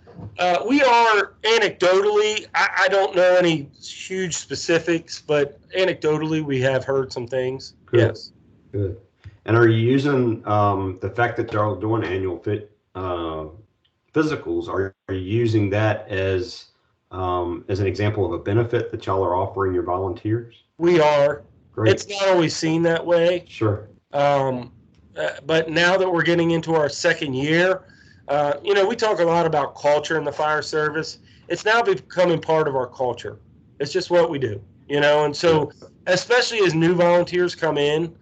we are anecdotally, I don't know any huge specifics, but anecdotally we have heard some things. Good. Yes. Good. And are you using the fact that they're all doing annual physicals? Are you using that as an example of a benefit that y'all are offering your volunteers? We are. Great. It's not always seen that way. Sure. But now that we're getting into our second year, we talk a lot about culture in the fire service. It's now becoming part of our culture. It's just what we do, and so especially as new volunteers come in,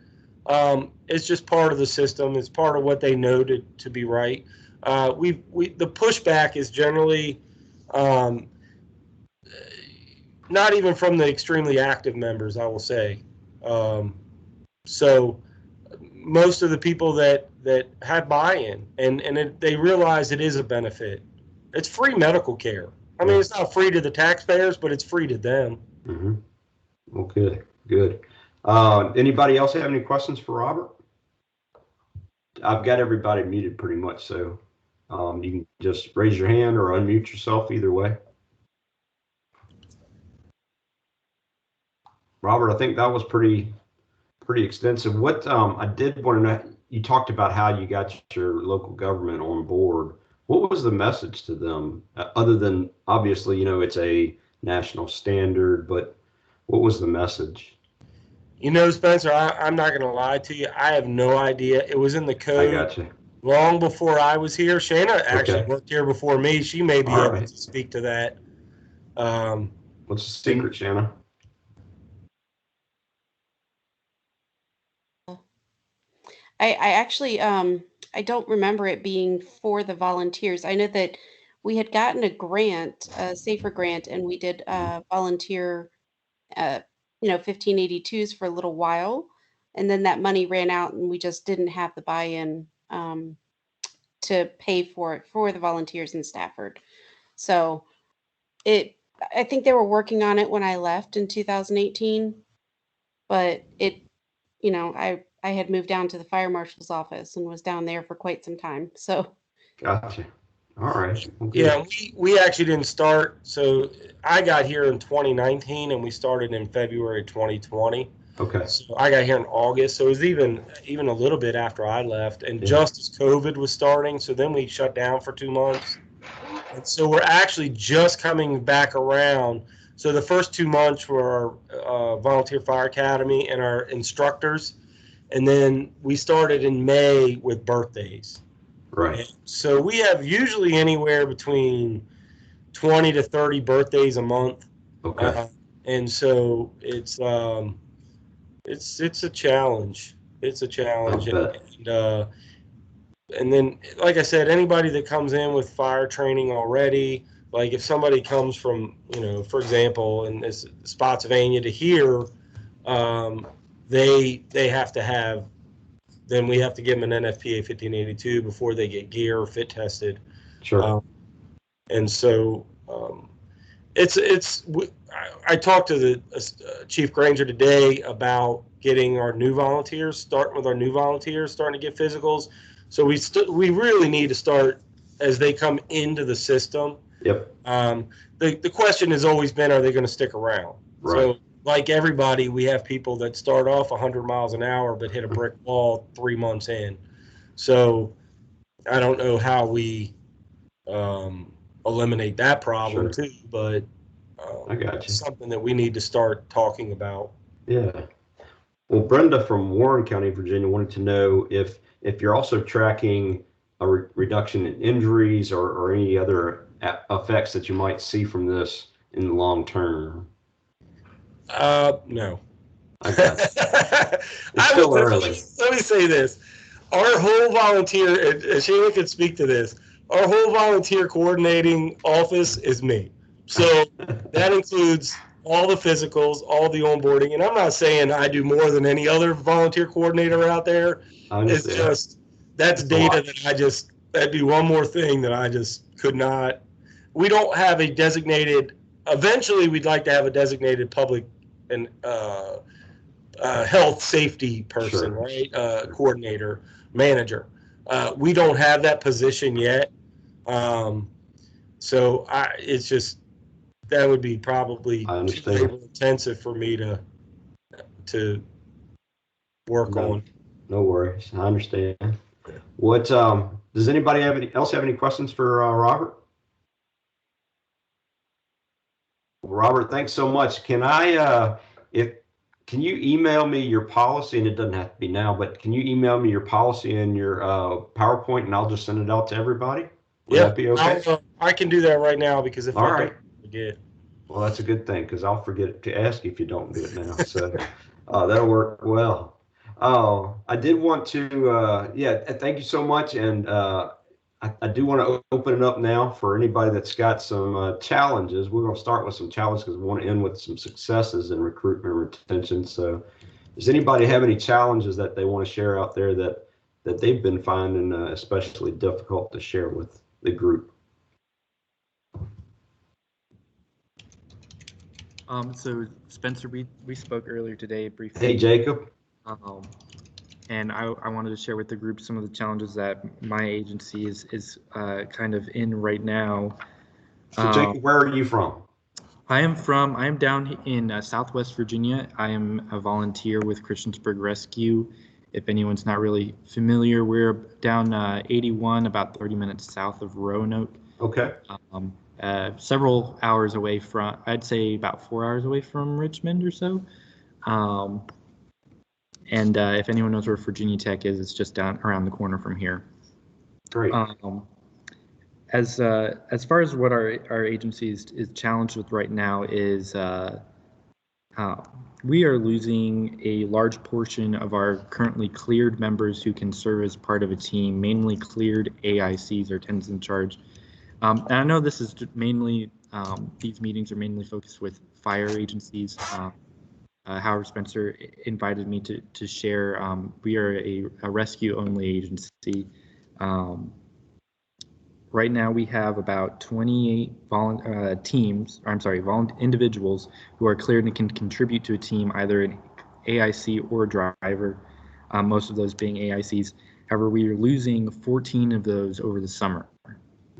it's just part of the system. It's part of what they know to be right. The pushback is generally not even from the extremely active members, I will say. So most of the people that have buy-in and they realize it is a benefit. It's free medical care. I mean, it's not free to the taxpayers, but it's free to them. Mm-hmm. Okay, good. Anybody else have any questions for Robert? I've got everybody muted pretty much, so you can just raise your hand or unmute yourself either way. Robert, I think that was pretty extensive. What I did want to know, you talked about how you got your local government on board. What was the message to them, other than obviously, it's a national standard, but What was the message? You know, Spencer, I'm not going to lie to you. I have no idea. It was in the I code got you. long before I was here. Shayna actually Okay. worked here before me. She may be All able right. to speak to that. What's the secret, Shanna? I actually I don't remember it being for the volunteers. I know that we had gotten a grant, a safer grant, and we did volunteer 1582s for a little while, and then that money ran out and we just didn't have the buy-in to pay for it for the volunteers in Stafford. So I think they were working on it when I left in 2018, but I had moved down to the fire marshal's office and was down there for quite some time. So Gotcha. All right. Well, good. Yeah, we actually didn't start. So I got here in 2019 and we started in February 2020. Okay. So I got here in August. So it was even a little bit after I left, and Yeah. just as COVID was starting. So then we shut down for 2 months. And so we're actually just coming back around. So the first 2 months were our volunteer fire academy and our instructors. And then we started in May with birthdays. Right. And so we have usually anywhere between 20 to 30 birthdays a month. Okay. And so it's a challenge. It's a challenge. I bet. And then, like I said, anybody that comes in with fire training already, like if somebody comes from, for example, in this Spotsylvania to here, they have to have, then we have to give them an Nfpa 1582 before they get gear or fit tested. Sure. And so I talked to the Chief Granger today about getting our new volunteers, starting with our new volunteers, starting to get physicals. So we really need to start as they come into the system. Yep. The question has always been, are they going to stick around? Right. So like everybody, we have people that start off 100 miles an hour but hit a brick wall 3 months in. So I don't know how we eliminate that problem Sure. too, but I got you. it's something that we need to start talking about. Yeah. Well, Brenda from Warren County, Virginia, wanted to know if you're also tracking a reduction in injuries or any other effects that you might see from this in the long term. No. I got it. It's still early. Let me say this. Our whole volunteer, and Shayla can speak to this, our whole volunteer coordinating office is me. So that includes all the physicals, all the onboarding. And I'm not saying I do more than any other volunteer coordinator out there. It's just, that's data that that'd be one more thing that I just could not. We don't have a designated, eventually we'd like to have a designated public and health safety person, Sure. right? Coordinator, manager. We don't have that position yet. So it's just, that would be probably too labor intensive for me to work on. No worries. I understand. What does anybody have any questions for Robert? Robert, thanks so much. Can can you email me your policy, and it doesn't have to be now, but can you email me your policy and your PowerPoint, and I'll just send it out to everybody? Would that be okay? I can do that right now, because if I don't forget. Well, that's a good thing, because I'll forget to ask you if you don't do it now. So that'll work well. I did want to, thank you so much. And I do want to open it up now for anybody that's got some challenges. We're going to start with some challenges because we want to end with some successes in recruitment and retention. So does anybody have any challenges that they want to share out there that they've been finding especially difficult to share with the group? So Spencer, we spoke earlier today briefly. Hey, Jacob. And I wanted to share with the group some of the challenges that my agency is kind of in right now. So Jacob, where are you from? I am down in Southwest Virginia. I am a volunteer with Christiansburg Rescue. If anyone's not really familiar, we're down 81, about 30 minutes south of Roanoke. Okay. several hours away from, I'd say about 4 hours away from Richmond or so. And if anyone knows where Virginia Tech is, it's just down around the corner from here. Great. As far as what our agency is challenged with right now is we are losing a large portion of our currently cleared members who can serve as part of a team, mainly cleared AICs or attendants in charge. And I know this is mainly, these meetings are mainly focused with fire agencies. However, Spencer invited me to share. We are a rescue-only agency. Right now, we have about 28 individuals who are cleared and can contribute to a team, either an AIC or a driver, most of those being AICs. However, we are losing 14 of those over the summer.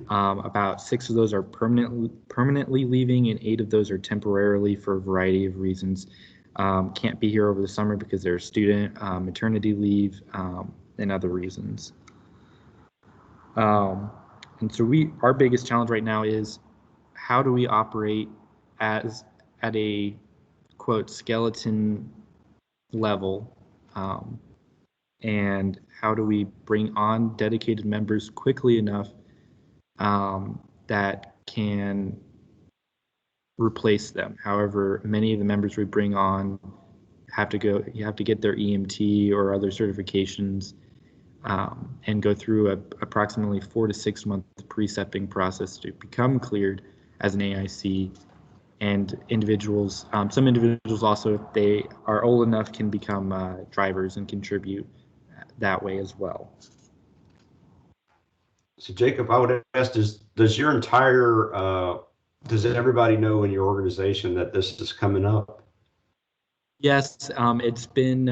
About 6 of those are permanently leaving, and 8 of those are temporarily for a variety of reasons. Can't be here over the summer because they're student, maternity leave, and other reasons. And so our biggest challenge right now is how do we operate at a quote skeleton level, and how do we bring on dedicated members quickly enough that can replace them. However, many of the members we bring on have to get their EMT or other certifications, and go through approximately 4 to 6 month precepting process to become cleared as an AIC. And individuals, some individuals also, if they are old enough, can become drivers and contribute that way as well. So Jacob, I would ask, does your entire, does everybody know in your organization that this is coming up? Yes, it's been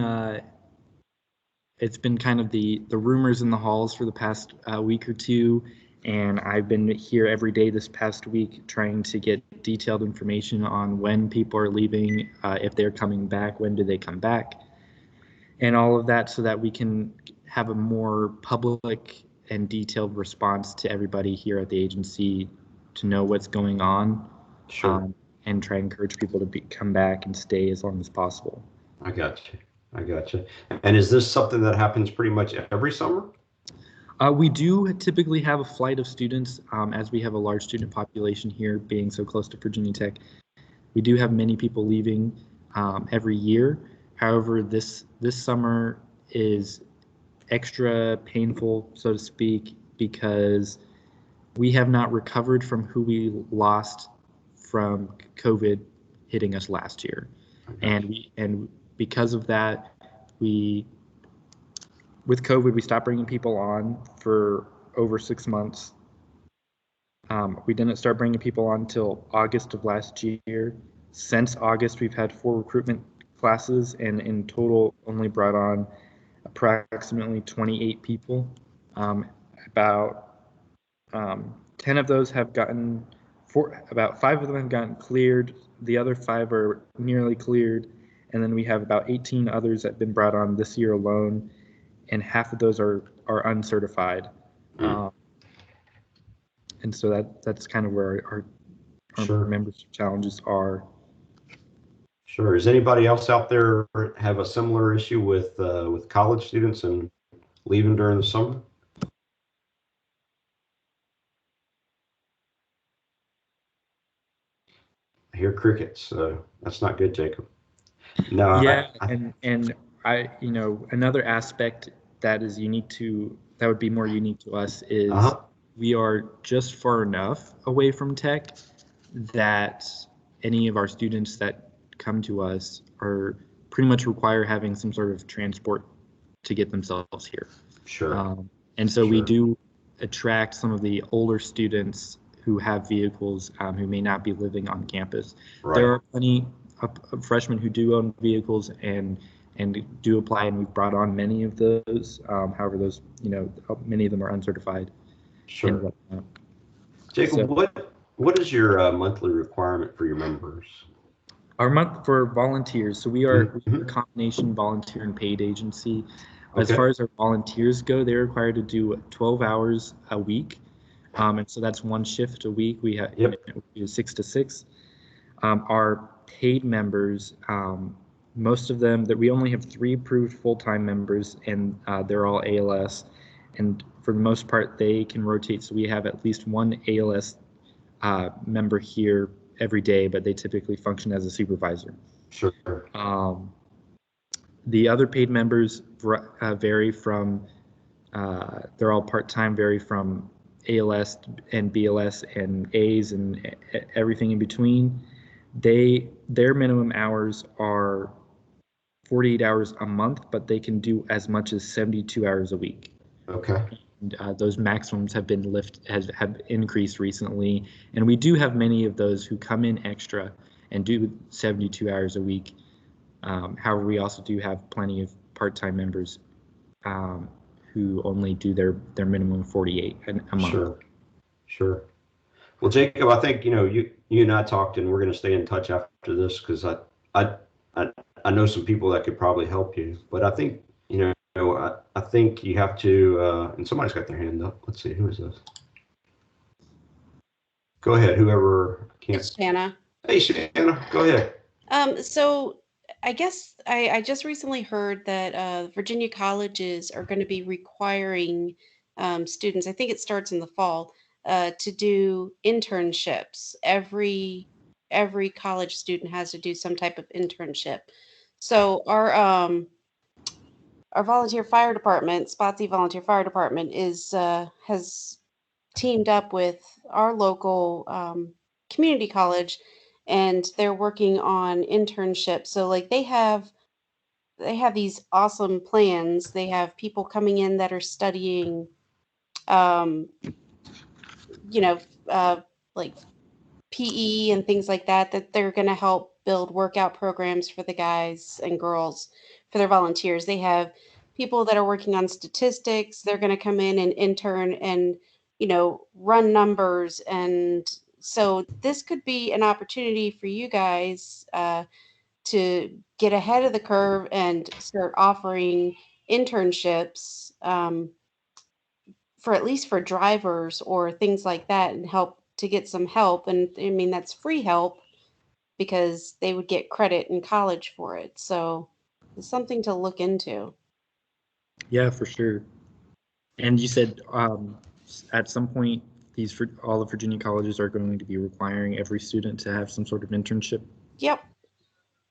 kind of the rumors in the halls for the past week or two, and I've been here every day this past week trying to get detailed information on when people are leaving, if they're coming back, when do they come back, and all of that, so that we can have a more public and detailed response to everybody here at the agency to know what's going on. Sure. And try and encourage people to come back and stay as long as possible. I got you. And is this something that happens pretty much every summer? We do typically have a flight of students, as we have a large student population here, being so close to Virginia Tech. We do have many people leaving every year. However, this summer is extra painful, so to speak, because we have not recovered from who we lost from COVID hitting us last year. And because of that, with COVID, we stopped bringing people on for over 6 months. We didn't start bringing people on until August of last year. Since August, we've had 4 recruitment classes, and in total only brought on approximately 28 people. About 10 of those have gotten, about 5 of them have gotten cleared. The other 5 are nearly cleared. And then we have about 18 others that have been brought on this year alone, and half of those are uncertified. And so that's kind of where our Sure. membership challenges are. Sure. Does anybody else out there have a similar issue with college students and leaving during the summer? I hear crickets, so that's not good, Jacob. No. Yeah, and I, another aspect that would be more unique to us is we are just far enough away from tech that any of our students that come to us are pretty much require having some sort of transport to get themselves here. Sure. And so we do attract some of the older students who have vehicles, who may not be living on campus. Right. There are plenty of freshmen who do own vehicles and do apply, and we've brought on many of those. However, those, many of them are uncertified. Sure. Jacob, what is your monthly requirement for your members? Our month for volunteers. So we are a combination volunteer and paid agency. As far as our volunteers go, they're required to do 12 hours a week. And so that's one shift a week. We have Yep. 6 to 6. Our paid members, most of them, that we only have 3 approved full-time members, and they're all ALS. And for the most part, they can rotate. So we have at least one ALS member here every day, but they typically function as a supervisor. Sure. The other paid members vary from, they're all part-time, vary from ALS and BLS and A's and everything in between. Their minimum hours are 48 hours a month, but they can do as much as 72 hours a week. Okay. And, those maximums have been have increased recently, and we do have many of those who come in extra and do 72 hours a week. However, we also do have plenty of part-time members who only do their minimum 48 a month. Sure. Well, Jacob, I think you and I talked, and we're going to stay in touch after this because I know some people that could probably help you. But I think I think you have to. And somebody's got their hand up. Let's see, who is this? Go ahead, whoever can't. It's Shanna. Hey, Shanna, go ahead. So I guess I just recently heard that Virginia colleges are going to be requiring students, I think it starts in the fall, to do internships. Every college student has to do some type of internship. So our volunteer fire department, Spotsy Volunteer Fire Department, has teamed up with our local community college, and they're working on internships. So like they have these awesome plans. They have people coming in that are studying, like PE and things like that they're going to help build workout programs for the guys and girls, for their volunteers. They have people that are working on statistics. They're going to come in and intern and, run numbers. And so this could be an opportunity for you guys to get ahead of the curve and start offering internships for at least for drivers or things like that, and help to get some help. And I mean, that's free help because they would get credit in college for it. So it's something to look into. Yeah, for sure. And you said at some point, all the Virginia colleges are going to be requiring every student to have some sort of internship. Yep.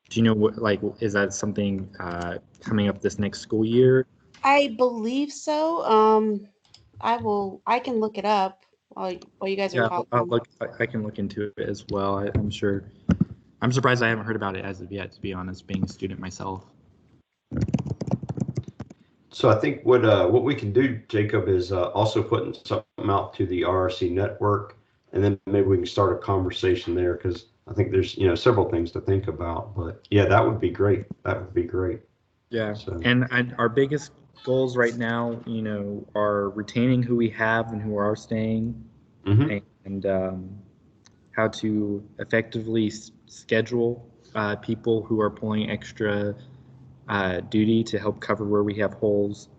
Do you know what, is that something coming up this next school year? I believe so. I can look it up while you guys are talking. I can look into it as well. I'm sure. I'm surprised I haven't heard about it as of yet, to be honest, being a student myself. So I think what we can do, Jacob, is also putting something out to the RRC network, and then maybe we can start a conversation there, because I think there's several things to think about. But yeah, that would be great. Yeah. So. And our biggest goals right now, are retaining who we have and who are staying, and how to effectively schedule people who are pulling extra duty to help cover where we have holes,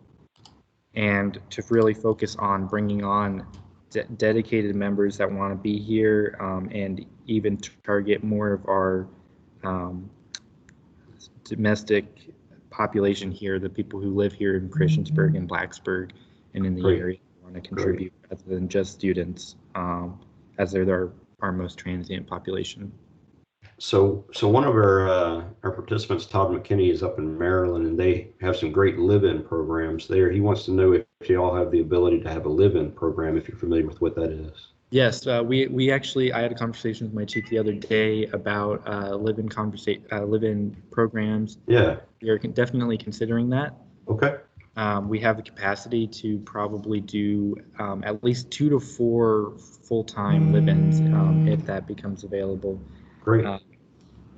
and to really focus on bringing on dedicated members that want to be here, and even target more of our domestic population here, the people who live here in Christiansburg and Blacksburg and in the area want to contribute, rather than just students, as they're our most transient population. So one of our participants, Todd McKinney, is up in Maryland, and they have some great live-in programs there. He wants to know if you all have the ability to have a live-in program, if you're familiar with what that is. Yes, we actually, I had a conversation with my chief the other day about live-in programs. Yeah. We are definitely considering that. Okay. We have the capacity to probably do at least 2 to 4 full-time live-ins if that becomes available. Great.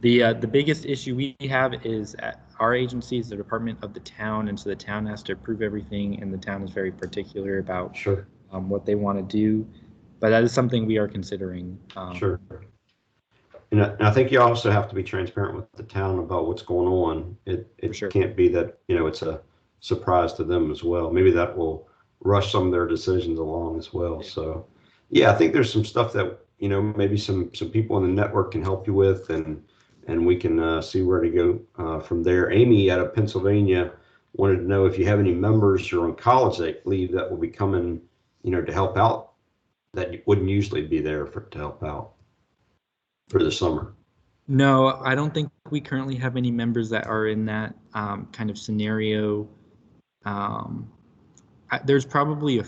The biggest issue we have is at our agency is the department of the town, and so the town has to approve everything, and the town is very particular about what they want to do. But that is something we are considering. Sure. And I think you also have to be transparent with the town about what's going on. It can't be that it's a surprise to them as well. Maybe that will rush some of their decisions along as well. So Yeah, I think there's some stuff that, maybe some people in the network can help you with, and we can see where to go from there. Amy out of Pennsylvania wanted to know if you have any members who are on college leave that will be coming, to help out, that wouldn't usually be there to help out for the summer. No, I don't think we currently have any members that are in that kind of scenario. There's probably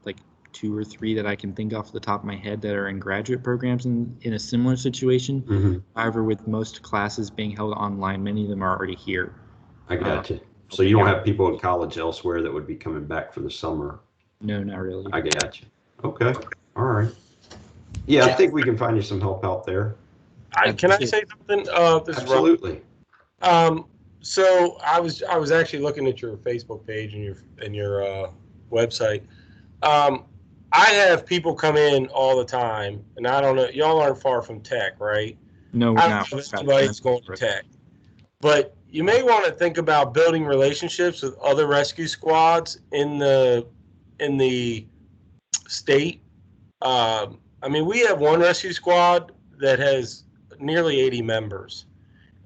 like 2 or 3 that I can think off the top of my head that are in graduate programs in a similar situation. Mm-hmm. However, with most classes being held online, many of them are already here. I got you. So you don't have people in college elsewhere that would be coming back for the summer? No, not really. I got you. Okay. All right. Yeah, I think we can find you some help out there. Can I say something? This Absolutely. So I was actually looking at your Facebook page and your website. I have people come in all the time, and I don't know. Y'all aren't far from tech, right? No, we're I not. don't know if anybody's going to tech, but you may want to think about building relationships with other rescue squads in the state. I mean, we have one rescue squad that has nearly 80 members,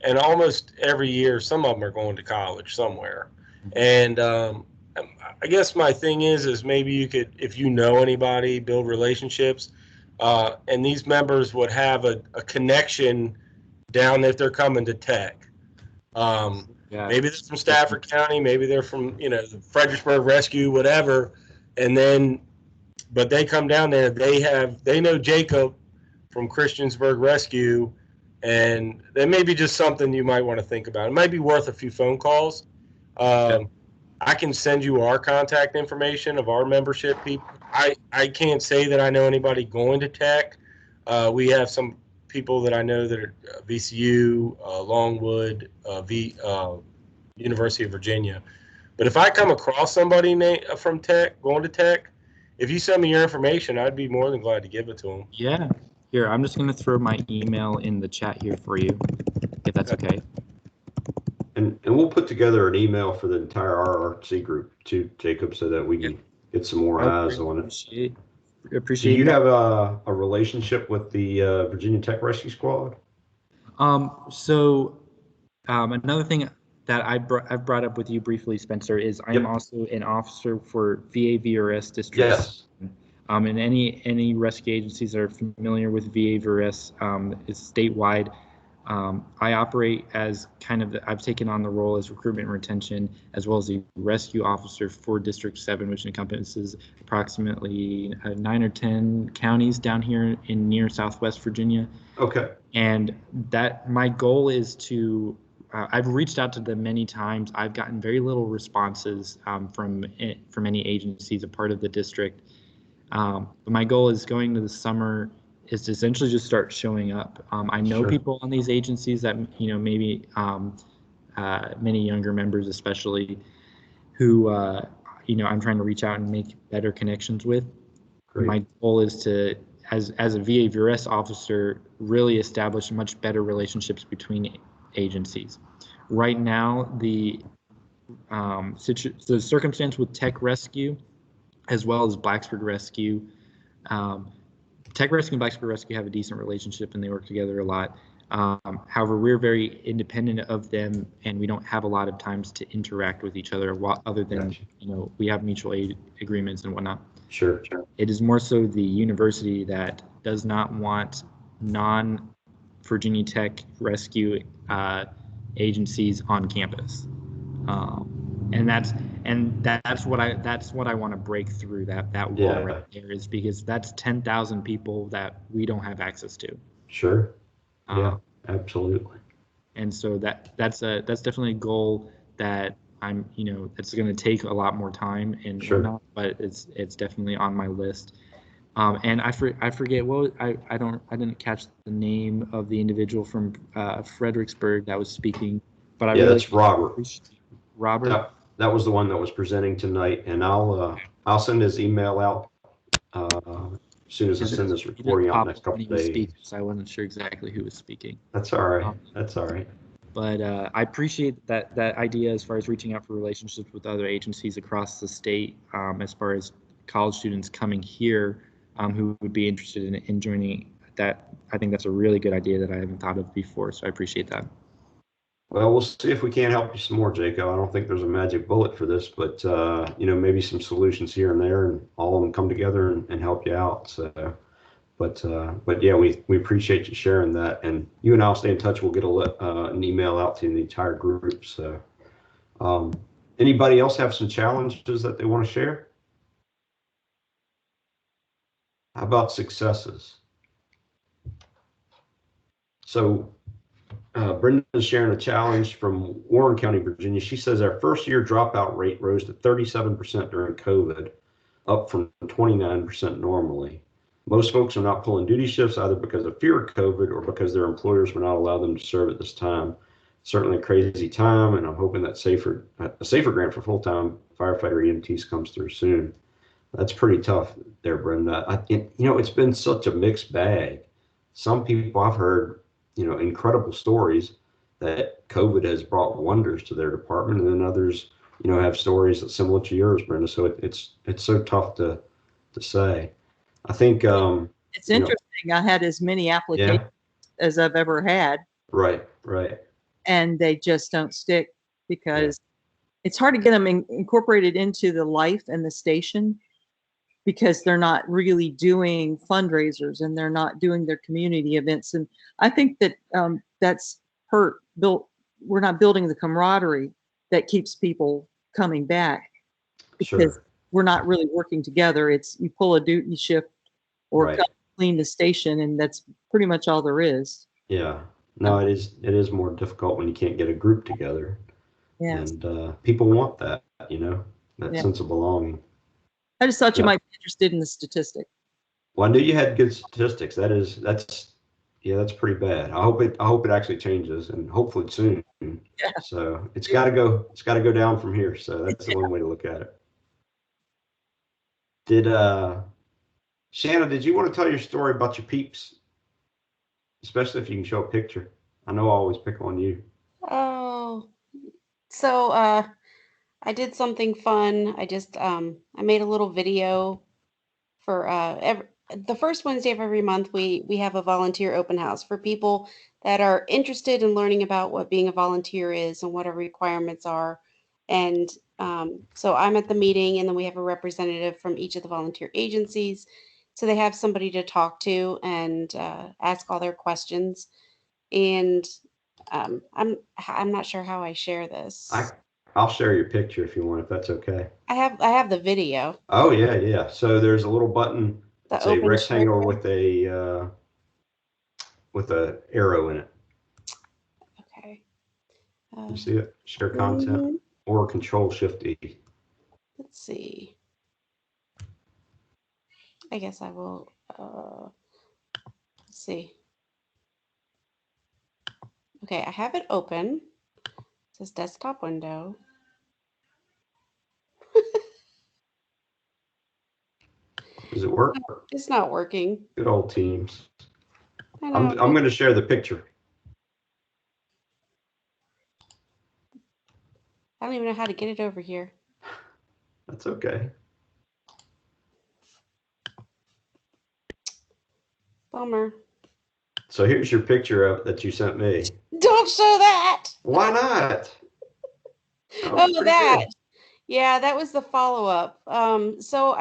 and almost every year, some of them are going to college somewhere. And I guess my thing is maybe you could, if you know anybody, build relationships, and these members would have a connection down if they're coming to tech. Maybe they're from Stafford County, maybe they're from, the Fredericksburg Rescue, whatever, but they come down there, they know Jacob from Christiansburg Rescue, and that may be just something you might want to think about. It might be worth a few phone calls. I can send you our contact information of our membership people. I can't say that I know anybody going to tech. We have some people that I know that are VCU, Longwood, University of Virginia. But if I come across somebody from tech, going to tech, if you send me your information, I'd be more than glad to give it to them. Yeah. Here, I'm just going to throw my email in the chat here for you, if that's okay. And we'll put together an email for the entire RRC group too, Jacob, so that we can get some more eyes on it. Appreciate. Do you have a relationship with the Virginia Tech Rescue Squad? Another thing that I've brought up with you briefly, Spencer, is I am also an officer for VA/VRS districts. Yes. And any rescue agencies that are familiar with VA/VRS is statewide. I operate as I've taken on the role as recruitment and retention, as well as a rescue officer for District 7, which encompasses approximately 9 or 10 counties down here in near Southwest Virginia. Okay. And that my goal is to, I've reached out to them many times. I've gotten very little responses from any agencies a part of the district. But my goal is going to the summer is to essentially just start showing up. I know people on these agencies that, maybe many younger members especially who, I'm trying to reach out and make better connections with. Great. My goal is to, as a VA/VRS officer, really establish much better relationships between agencies. Right now, the circumstance with Tech Rescue, as well as Blacksburg Rescue, Tech Rescue and Blacksburg Rescue have a decent relationship and they work together a lot. However, we're very independent of them and we don't have a lot of times to interact with each other other than, we have mutual aid agreements and whatnot. Sure. It is more so the university that does not want non-Virginia Tech Rescue agencies on campus. And that's what I want to break through that wall right there, is because that's 10,000 people that we don't have access to. Sure. Yeah, absolutely. And so that's definitely a goal that I'm, it's going to take a lot more time and whatnot, but it's definitely on my list. And I forget I didn't catch the name of the individual from Fredericksburg that was speaking, but that's Robert. Robert. That was the one that was presenting tonight, and I'll send his email out as soon as I send this recording out next couple of days. So I wasn't sure exactly who was speaking. That's all right. That's all right. But I appreciate that idea as far as reaching out for relationships with other agencies across the state, as far as college students coming here who would be interested in joining that. I think that's a really good idea that I haven't thought of before, so I appreciate that. Well, we'll see if we can't help you some more, Jaco. I don't think there's a magic bullet for this, but maybe some solutions here and there, and all of them come together and help you out. So, but yeah, we appreciate you sharing that, and you and I'll stay in touch. We'll get an email out to the entire group. So, anybody else have some challenges that they want to share? How about successes? So Brenda's sharing a challenge from Warren County, Virginia. She says our first year dropout rate rose to 37% during COVID, up from 29% normally. Most folks are not pulling duty shifts either because of fear of COVID or because their employers will not allow them to serve at this time. Certainly a crazy time, and I'm hoping that a safer grant for full-time firefighter EMTs comes through soon. That's pretty tough there, Brenda. It's been such a mixed bag. Some people I've heard, incredible stories that COVID has brought wonders to their department, and then others, have stories that's similar to yours, Brenda. So it's so tough to say. I think it's interesting. I had as many applications as I've ever had. Right. And they just don't stick because it's hard to get them incorporated into the life and the station, because they're not really doing fundraisers and they're not doing their community events. And I think that that's we're not building the camaraderie that keeps people coming back, because we're not really working together. It's you pull a duty shift or clean the station, and that's pretty much all there is. Yeah. No, it is more difficult when you can't get a group together. Yes. And people want that, that sense of belonging. I just thought you might be interested in the statistic. Well, I knew you had good statistics. That's pretty bad. I hope it actually changes, and hopefully soon. Yeah. So it's got to go down from here. So that's the one way to look at it. Did Shanna, did you want to tell your story about your peeps? Especially if you can show a picture. I know I always pick on you. Oh, so I did something fun. I just I made a little video for the first Wednesday of every month. We have a volunteer open house for people that are interested in learning about what being a volunteer is and what our requirements are. And so I'm at the meeting, and then we have a representative from each of the volunteer agencies. So they have somebody to talk to and ask all their questions. And I'm not sure how I share this. I'll share your picture if you want, if that's okay. I have the video. Oh yeah. So there's a little button. It's a rectangle with a arrow in it. Okay. You see it? Share content or Control-Shift-E. Let's see. I guess I will. Let's see. Okay, I have it open. It says desktop window. Does it work? It's not working. Good old Teams. I'm going to share the picture. I don't even know how to get it over here. That's okay. Bummer. So here's your picture that you sent me. Don't show that. Why not? Oh, that. Good. Yeah, that was the follow-up. So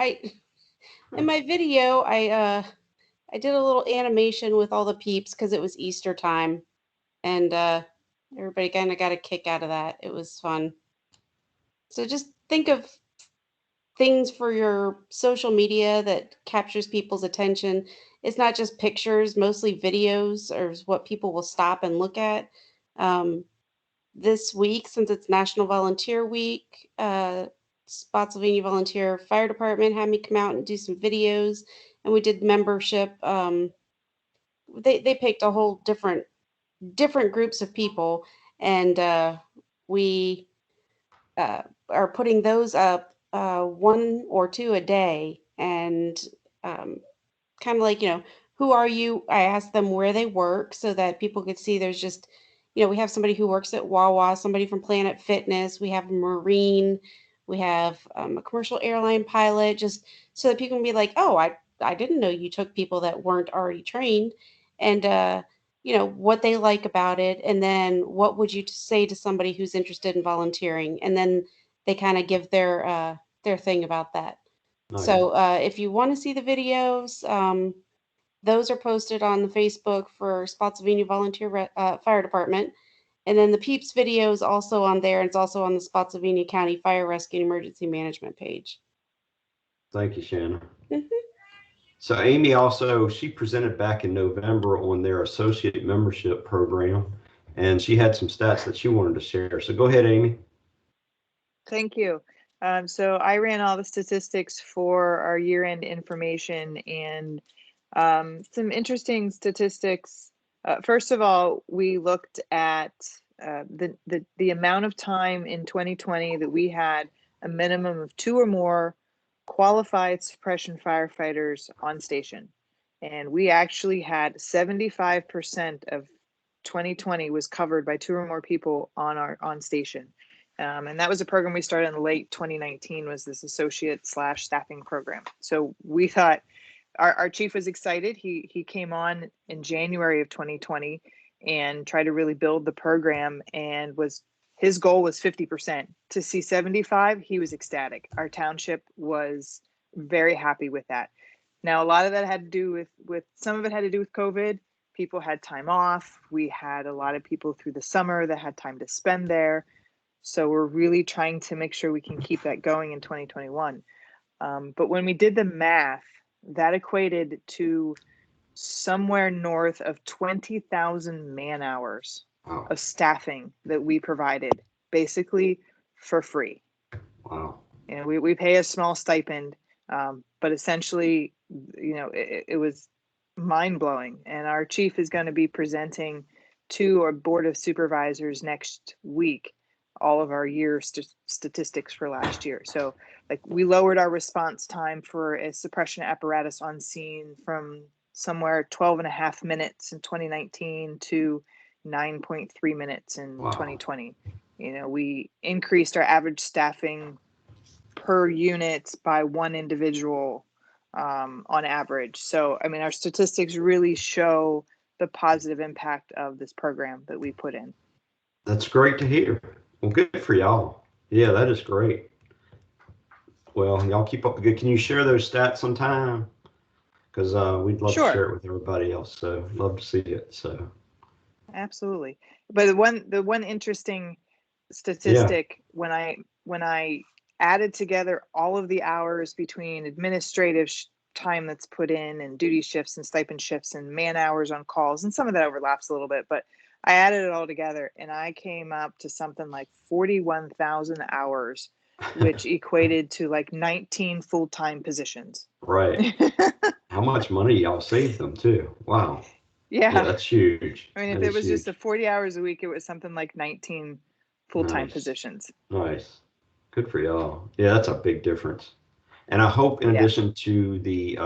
in my video, I did a little animation with all the peeps because it was Easter time, and everybody kind of got a kick out of that. It was fun. So just think of things for your social media that captures people's attention. It's not just pictures, mostly videos are what people will stop and look at. This week, since it's National Volunteer Week, Spotsylvania Volunteer Fire Department had me come out and do some videos, and we did membership. They picked a whole different groups of people, and we are putting those up 1 or 2 a day, and kind of like, who are you? I asked them where they work so that people could see there's just, we have somebody who works at Wawa, somebody from Planet Fitness, we have a Marine, we have a commercial airline pilot, just so that people can be like, oh, I didn't know you took people that weren't already trained, and you know, what they like about it, and then what would you say to somebody who's interested in volunteering, and then they kind of give their thing about that. Nice. So if you want to see the videos, those are posted on the Facebook for Spotsylvania Fire Department. And then the Peeps video is also on there. And it's also on the Spotsylvania County Fire Rescue and Emergency Management page. Thank you, Shannon. Mhm. So Amy also, she presented back in November on their associate membership program, and she had some stats that she wanted to share. So go ahead, Amy. Thank you. So I ran all the statistics for our year-end information, and some interesting statistics. First of all, we looked at the amount of time in 2020 that we had a minimum of 2 or more qualified suppression firefighters on station. And we actually had 75% of 2020 was covered by 2 or more people on station. And that was a program we started in the late 2019, was this associate / staffing program. So we thought our chief was excited. He came on in January of 2020 and tried to really build the program, and his goal was 50%. To see 75, he was ecstatic. Our township was very happy with that. Now, a lot of that had to do with some of it had to do with COVID. People had time off. We had a lot of people through the summer that had time to spend there. So we're really trying to make sure we can keep that going in 2021. But when we did the math, that equated to somewhere north of 20,000 man hours of staffing that we provided, basically for free. Wow. And we pay a small stipend, but essentially, you know, it was mind-blowing. And our chief is going to be presenting to our board of supervisors next week all of our statistics for last year. So like, we lowered our response time for a suppression apparatus on scene from somewhere 12.5 minutes in 2019 to 9.3 minutes in 2020. You know, we increased our average staffing per unit by 1 individual on average. So, I mean, our statistics really show the positive impact of this program that we put in. That's great to hear. Well, good for y'all. Yeah, that is great. Well, y'all keep up the good. Can you share those stats sometime? Because we'd love to share it with everybody else. So love to see it. So absolutely. But the one interesting statistic, when I added together all of the hours between administrative time that's put in and duty shifts and stipend shifts and man hours on calls, and some of that overlaps a little bit, but I added it all together and I came up to something like 41,000 hours, which equated to like 19 full-time positions. Right. How much money y'all saved them too. Wow. Yeah, that's huge. I mean, if it was just 40 hours a week, it was something like 19 full-time positions. Nice. Good for y'all. Yeah, that's a big difference. And I hope in addition to the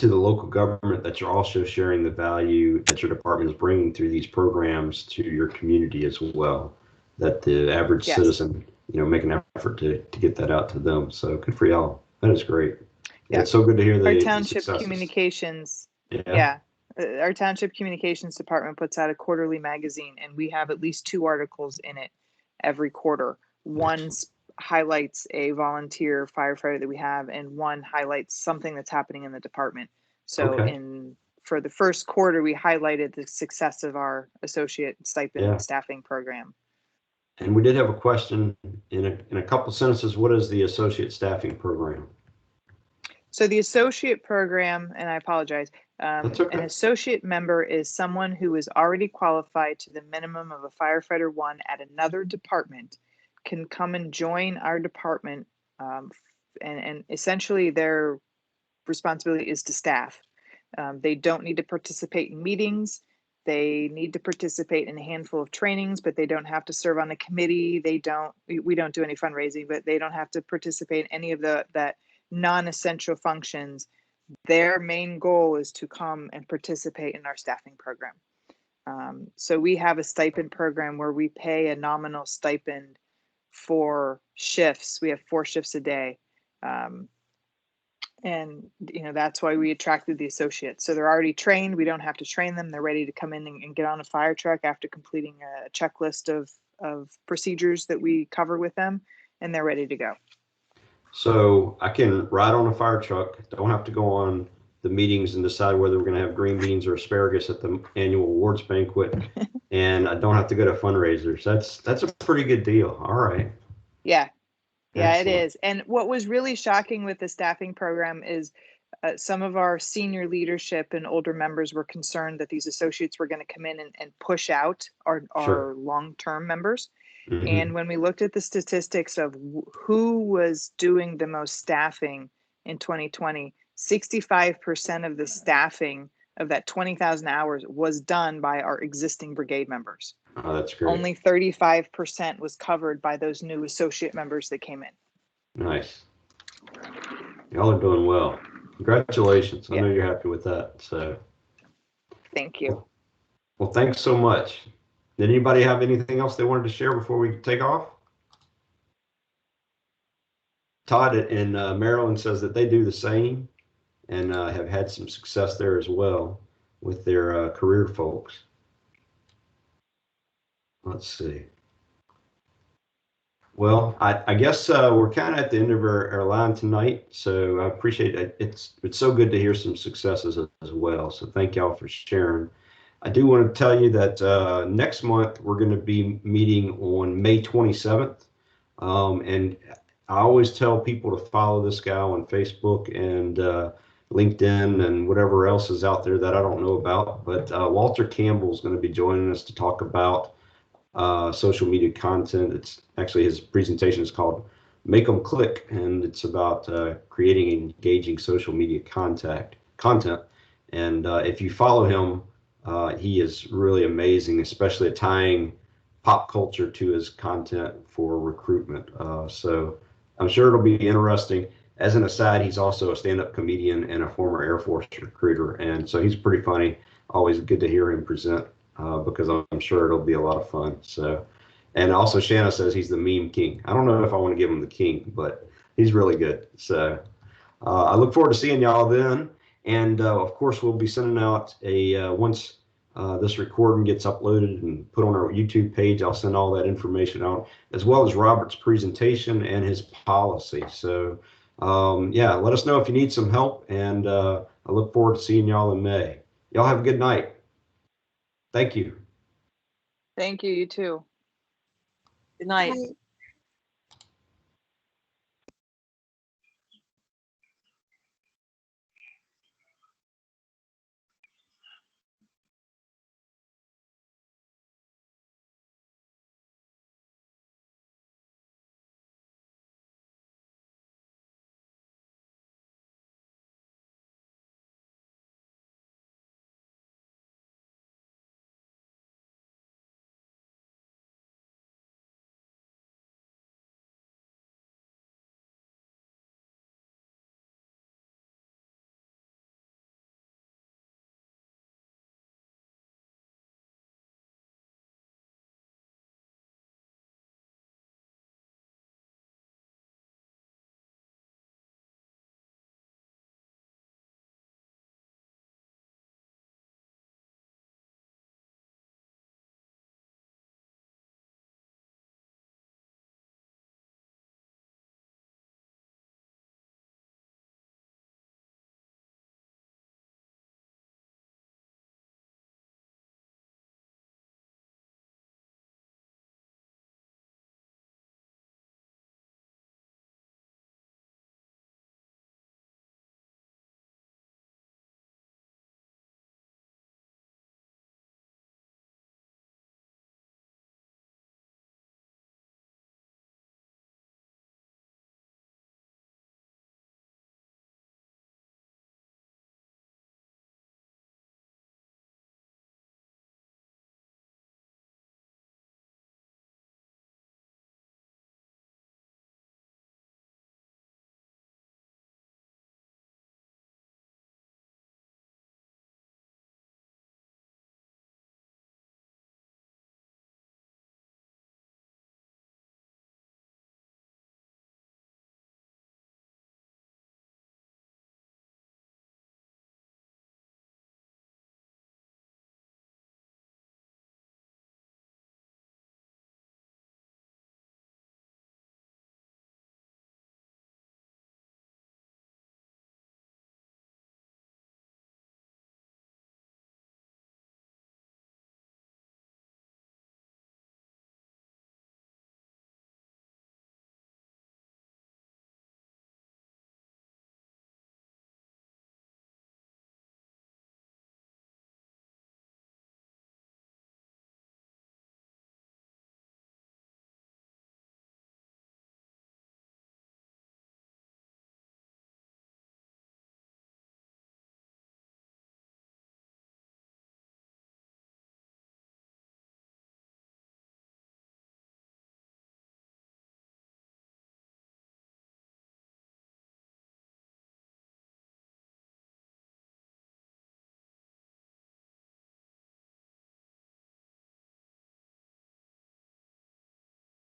local government that you're also sharing the value that your department is bringing through these programs to your community as well, that the average citizen, you know, make an effort to get that out to them. So good for y'all. That is great. Yeah. It's so good to hear our township communications. Our township communications department puts out a quarterly magazine, and we have at least 2 articles in it every quarter. One highlights a volunteer firefighter that we have, and one highlights something that's happening in the department. So for the first quarter, we highlighted the success of our associate stipend staffing program. And we did have a question in a couple sentences. What is the associate staffing program? So the associate program, and I apologize, an associate member is someone who is already qualified to the minimum of a firefighter 1 at another department, can come and join our department, and essentially their responsibility is to staff. They don't need to participate in meetings. They need to participate in a handful of trainings, but they don't have to serve on a committee. We don't do any fundraising, but they don't have to participate in any of that non-essential functions. Their main goal is to come and participate in our staffing program. So we have a stipend program where we pay a nominal stipend for shifts. We have 4 shifts a day. And, that's why we attracted the associates. So they're already trained. We don't have to train them. They're ready to come in and get on a fire truck after completing a checklist of procedures that we cover with them, and they're ready to go. So I can ride on a fire truck, don't have to go on the meetings and decide whether we're going to have green beans or asparagus at the annual awards banquet, and I don't have to go to fundraisers. That's a pretty good deal. All right. Yeah. Yeah, Excellent. it is. And what was really shocking with the staffing program is some of our senior leadership and older members were concerned that these associates were going to come in and push out our Sure. long-term members. Mhm. And when we looked at the statistics of who was doing the most staffing in 2020, 65% of the staffing of that 20,000 hours was done by our existing brigade members. Oh, that's great. Only 35% was covered by those new associate members that came in. Nice. Y'all are doing well. Congratulations. I Yeah. know you're happy with that. So, Thank you. well, thanks so much. Did anybody have anything else they wanted to share before we take off? Todd in Maryland says that they do the same and have had some success there as well with their career folks. Let's see. Well, I guess we're kind of at the end of our line tonight, so I appreciate it. It's so good to hear some successes as well. So thank y'all for sharing. I do want to tell you that next month we're going to be meeting on May 27th, and I always tell people to follow this guy on Facebook and LinkedIn and whatever else is out there that I don't know about. But Walter Campbell is going to be joining us to talk about social media content. It's actually, his presentation is called Make 'em Click, and it's about creating engaging social media content. And if you follow him, he is really amazing, especially at tying pop culture to his content for recruitment. So I'm sure it'll be interesting. As an aside, he's also a stand-up comedian and a former Air Force recruiter, and so he's pretty funny. Always good to hear him present. Because I'm sure it'll be a lot of fun. So, and also Shanna says he's the meme king. I don't know if I want to give him the king, but he's really good. So I look forward to seeing y'all then. And of course, we'll be sending out once this recording gets uploaded and put on our YouTube page, I'll send all that information out, as well as Robert's presentation and his policy. So yeah, let us know if you need some help, and I look forward to seeing y'all in May. Y'all have a good night. Thank you. Thank you. You too. Good night. Right.